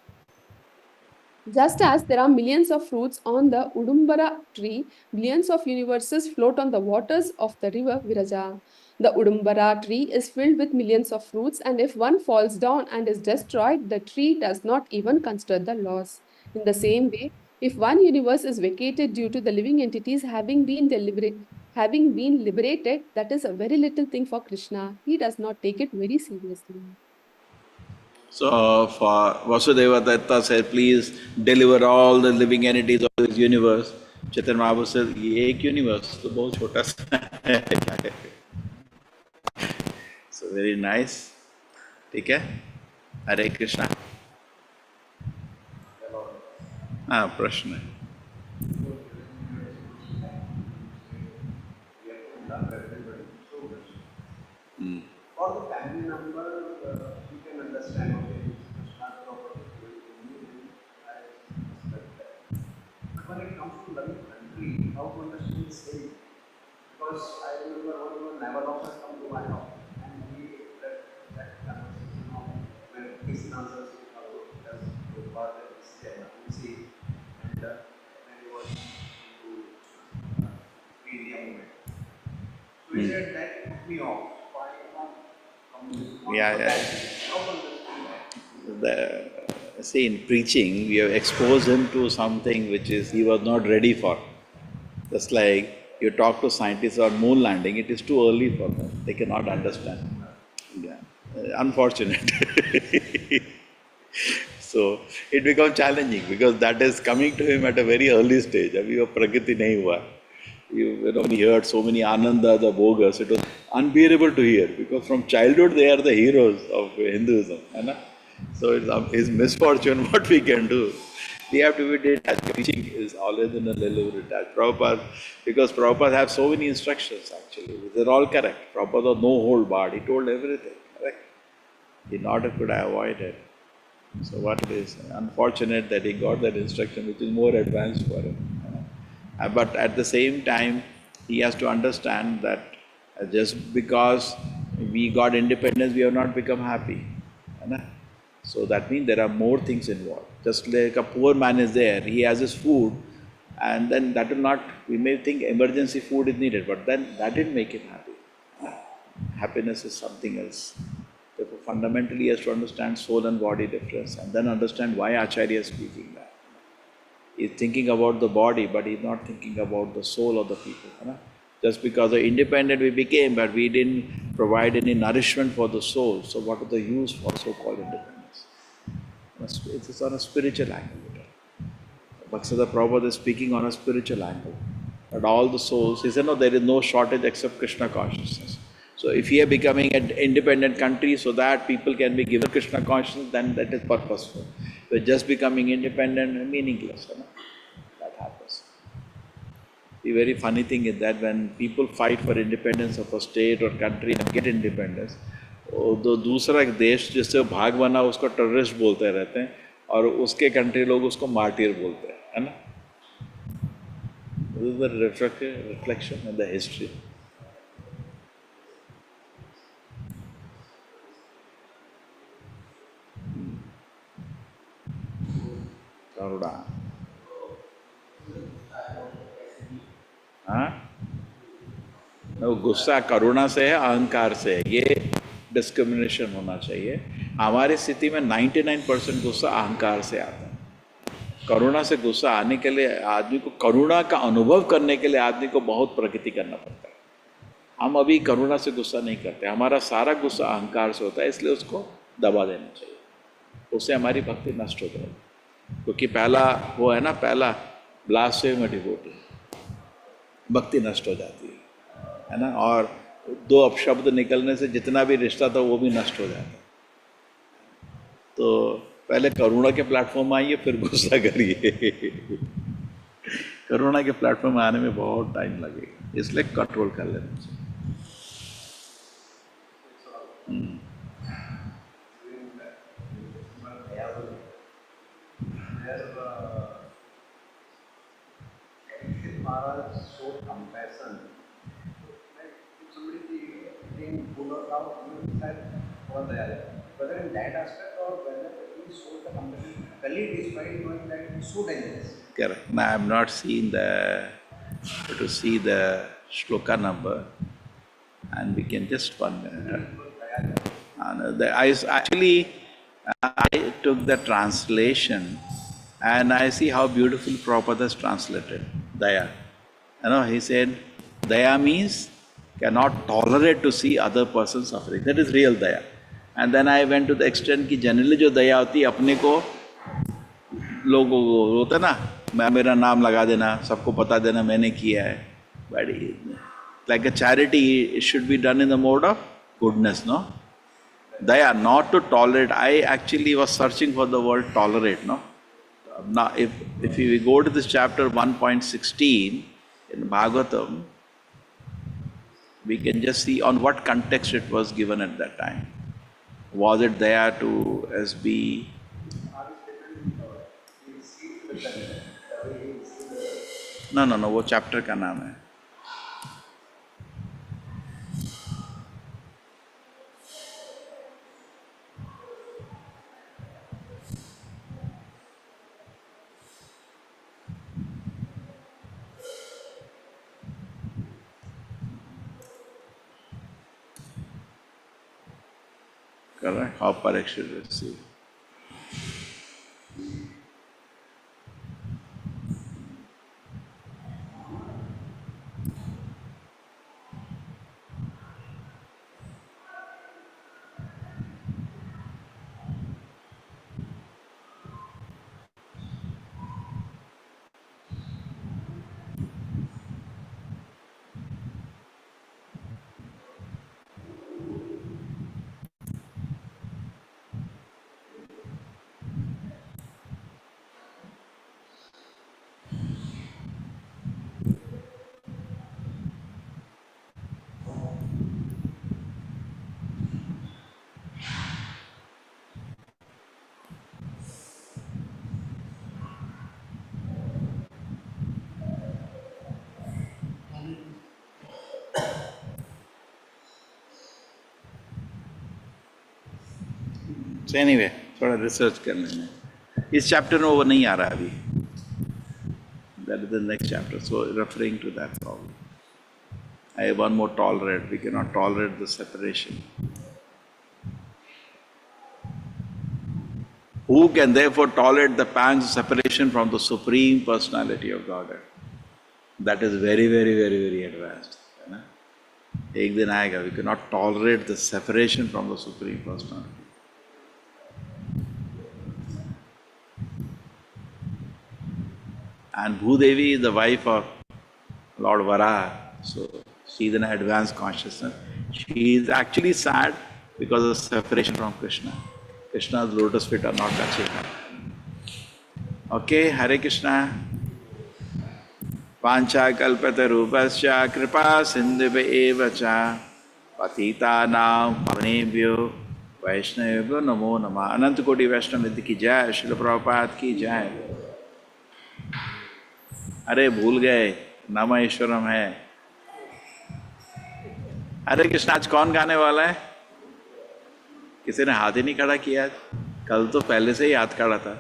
Just as there are millions of fruits on the Udumbara tree, billions of universes float on the waters of the river Viraja. The Udumbara tree is filled with millions of fruits, and if one falls down and is destroyed, the tree does not even consider the loss. In the same way, if one universe is vacated due to the living entities having been liberated, that is a very little thing for Krishna. He does not take it very seriously. So for Vasudeva Datta said, please deliver all the living entities of this universe. Chaitanya Mahaprabhu said, ये एक universe तो बहुत छोटा सा है. So very nice. ठीक है? हरे कृष्णा. हाँ प्रश्न है. For the family member, you can understand, okay, not properly, I respect that. But when it comes to loving country, how to understand the same? Because I remember one naval officer come to my house and he that conversation of when Krishna answers as Prabhupada is there, you see, and when he was to India movement. So he said that put me off. Why not come? Yeah. How to understand that? See, in preaching, we have exposed him to something which is he was not ready for. Just like you talk to scientists on moon landing, it is too early for them. They cannot understand. Yeah. Unfortunate. So it becomes challenging because that is coming to him at a very early stage. अभी वो प्रगति नहीं हुआ. You know, we heard so many Ananda, the bogus. It was unbearable to hear because from childhood they are the heroes of Hinduism. Right? So it's his misfortune. What we can do, we have to be detached. Teaching is always in a little detached. Prabhupada, because Prabhupada have so many instructions actually. They're all correct. Prabhupada no hold barred. He told everything. Correct. In order could I avoid it. So what is unfortunate that he got that instruction which is more advanced for him. But at the same time, he has to understand that just because we got independence, we have not become happy. So that means there are more things involved. Just like a poor man is there, he has his food, and then that will not, we may think emergency food is needed, but then that didn't make him happy. Happiness is something else. Therefore, fundamentally, he has to understand soul and body difference, and then understand why Acharya is speaking that. He's thinking about the body, but he's not thinking about the soul of the people. Just because of independent we became, but we didn't provide any nourishment for the soul. So what is the use for so-called independence? It is on a spiritual angle. Bhaktisiddhanta Prabhupada is speaking on a spiritual angle. But all the souls, he said, no, there is no shortage except Krishna consciousness. So if we are becoming an independent country so that people can be given Krishna consciousness, then that is purposeful. But just becoming independent and meaningless. That happens. The very funny thing is that when people fight for independence of a state or country and get independence, तो दूसरा देश जिससे भाग बना उसको terrorist बोलते रहते हैं और उसके कंट्री लोग उसको मार्टियर बोलते हैं, है ना? This is the reflection of the history. करुणा. हाँ? वो गुस्सा करुणा से है, अहंकार से है. ये डिस्क्रिमिनेशन होना चाहिए. हमारी स्थिति में 99% गुस्सा अहंकार से आता है. करुणा से गुस्सा आने के लिए आदमी को, करुणा का अनुभव करने के लिए आदमी को बहुत प्रगति करना पड़ता है. हम अभी करुणा से गुस्सा नहीं करते. हमारा सारा गुस्सा अहंकार से होता है, इसलिए उसको दबा देना चाहिए. उससे हमारी भक्ति नष्ट हो जाएगी. क्योंकि पहला वो है ना, पहला ब्लास्फेमी डिवोटी, भक्ति नष्ट हो जाती है ना. और दो अपशब्द निकलने से जितना भी रिश्ता था वो भी नष्ट हो जाता है. तो पहले करुणा के प्लेटफॉर्म में आइए, फिर गुस्सा करिए. करुणा के प्लेटफॉर्म में आने में बहुत टाइम लगेगा, इसलिए कंट्रोल कर लेना चाहिए. Maharaj showed compassion. Like if somebody being pulled out, you said for there. Whether in that aspect or whether he showed the compassion, Kali despite knowing that it's so dangerous. Correct. Now I have not seen to see the shloka number, and we can just one minute. I took the translation, and I see how beautiful Prabhupada has translated Daya. He said, Daya means cannot tolerate to see other person suffering. That is real Daya. And then I went to the extent कि generally जो दया होती है अपने को लोगों को होता ना, मेरा नाम लगा देना, सबको बता देना मैंने किया है. But like a charity, it should be done in the mode of goodness, no? Daya, not to tolerate. I actually was searching for the word tolerate, no? Now, if we go to this chapter 1.16 in Bhagavatam, we can just see on what context it was given at that time. Was it there to SB? No, वो chapter का नाम है. Correct? How Parek should receive. So anyway, थोड़ा research कर लेना. इस chapter में वो नहीं आ रहा अभी. That is the next chapter. So referring to that problem. I have one more tolerate. We cannot tolerate the separation. Who can therefore tolerate the pangs of separation from the Supreme Personality of Godhead? That is very, very, very, very advanced. एक दिन आएगा. We cannot tolerate the separation from the Supreme Personality. And Bhudevi is the wife of Lord Varaha, so she is in advanced consciousness. She is actually sad because of separation from Krishna. Krishna's lotus feet are not touching her. Okay, Hare Krishna. Pancha kalpata rupasya kripa sindhve evacha patitanam pavanebhyo vaishnavyo namo namah. Ananta Koti Vaishnava Nidhi ki jai, Srila Prabhupada ki jai. अरे भूल गए नमः ईश्वरम है. हरे कृष्ण आज कौन गाने वाला है? किसी ने हाथ ही नहीं खड़ा किया. कल तो पहले से ही हाथ खड़ा था,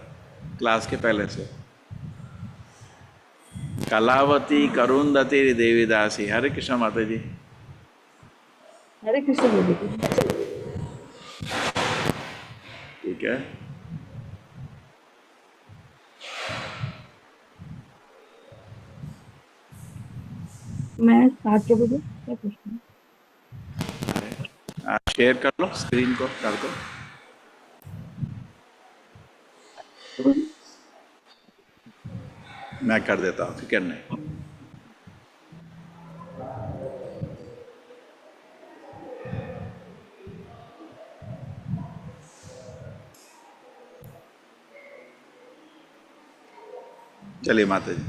क्लास के पहले से. कलावती करुंधति देवीदासी. हरे कृष्ण माता जी. हरे कृष्ण. ठीक है. मैं स्टार्ट कर दूँ क्या क्वेश्चन? शेयर कर लो, स्क्रीन को कर दो. मैं कर देता हूँ, फिक्र नहीं. चलिए माता जी.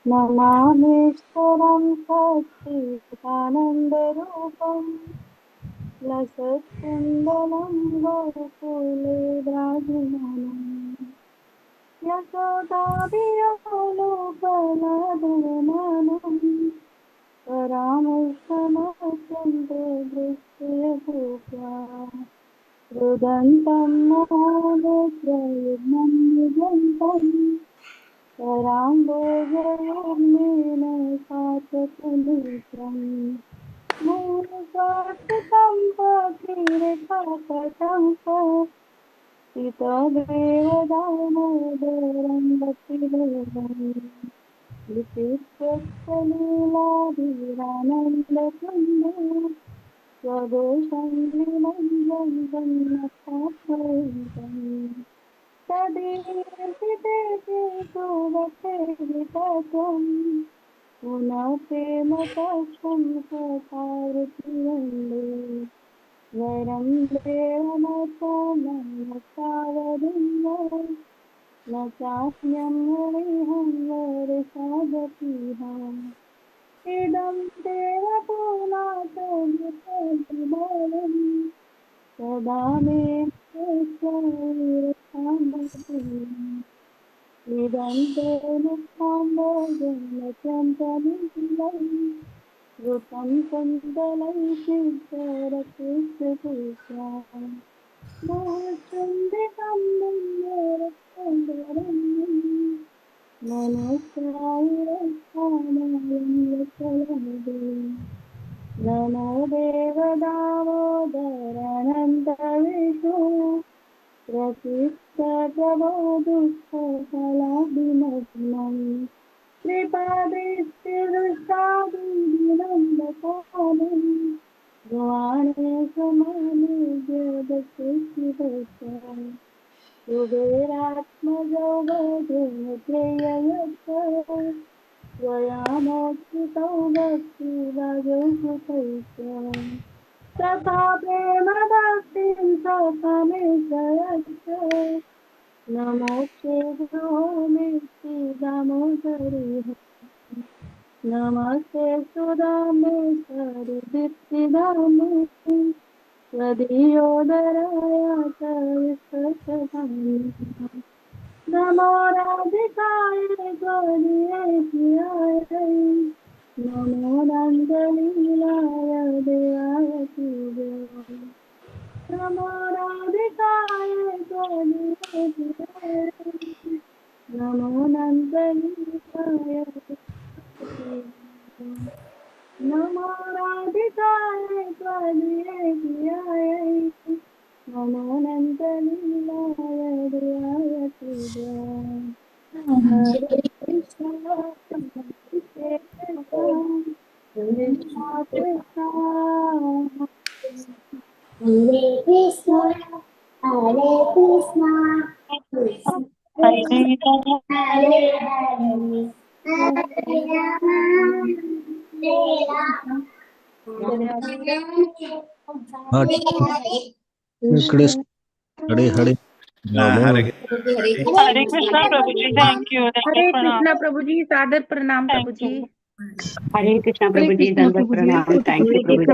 नमामीश्वरं सच्चिदानन्दरूपं लसत्कुण्डलं गोकुले ब्राजमानम् यशोदाभियालोकनदनम् परामर्शमचन्द्र दृष्ट्या भूत्वा रुदन्तं मोहमुद्रयुग्मं युगन्तम् कराम्बोजयुग्मेन साचतनेत्रम् मूलसाक्षितं पतिरेखापटं पितदेव दामोदरं भक्तिदेवम् विचित्रस्तलीलाभिरानन्दकुन्दे स्वदोषं विनन्दन्तं तदीर्षिते सुवते पुनः प्रेमपक्षं सतावृतिवन्दे वरं देवमचानमसावदिन्द न चाप्यं हरिहं वरसादपीहम् इदं देवपूनाथमृतमलम् सदा मे इदं ते निष्काम्बोजनत्यन्तनिलम् रूपं कुन्दलै सिद्धरकृष्णपूजाम् मोहचन्दिकं सुन्दरं मनोस्रायरक्षामयं नमो देवदामोदरानन्दविष्णु प्रतीक्षप्रभो दुःखफलाभिमग्नम् कृपादिष्टिदुष्टादिविनन्दकालम् भवानेशमाने जगत्कृष्णभक्तम् कुबेरात्मजो वधूप्रेययत् स्वयामोक्षितौ भक्तिराजौ सुतैः तथा प्रेमभक्तिं सपमेशयत् नमोक्षे मे श्रीदामोदरिः नमस्ते सुदामेश्वरि दीप्तिदामे त्वदीयोदराय नमो राधिकाय त्वदीयप्रियाय नमो नन्दलीलाय देवाय तुभ्यं नमो राधिकाय त्वदीयप्रियाय नमो नन्दलीलाय नमो राधिकाय त्वदीयप्रियाय नमो नन्दलीलाय देवाय तुभ्यं हरे Krishna Hare Krishna, Hare Krishna, Krishna Krishna, Hare Hare, Hare Rama, Hare Rama, Krishna हरे हरे हाँ, नमो हरे हरे कृष्णा प्रभु जी, थैंक यू हरे प्रणाम। कृष्णा प्रभु जी, सादर प्रणाम प्रभु थैंक जी। यू। हरे कृष्णा हरे प्रभु जी, कृष्ण दंडवत प्रभु जी। प्रणाम। Thank you Prabhu ji.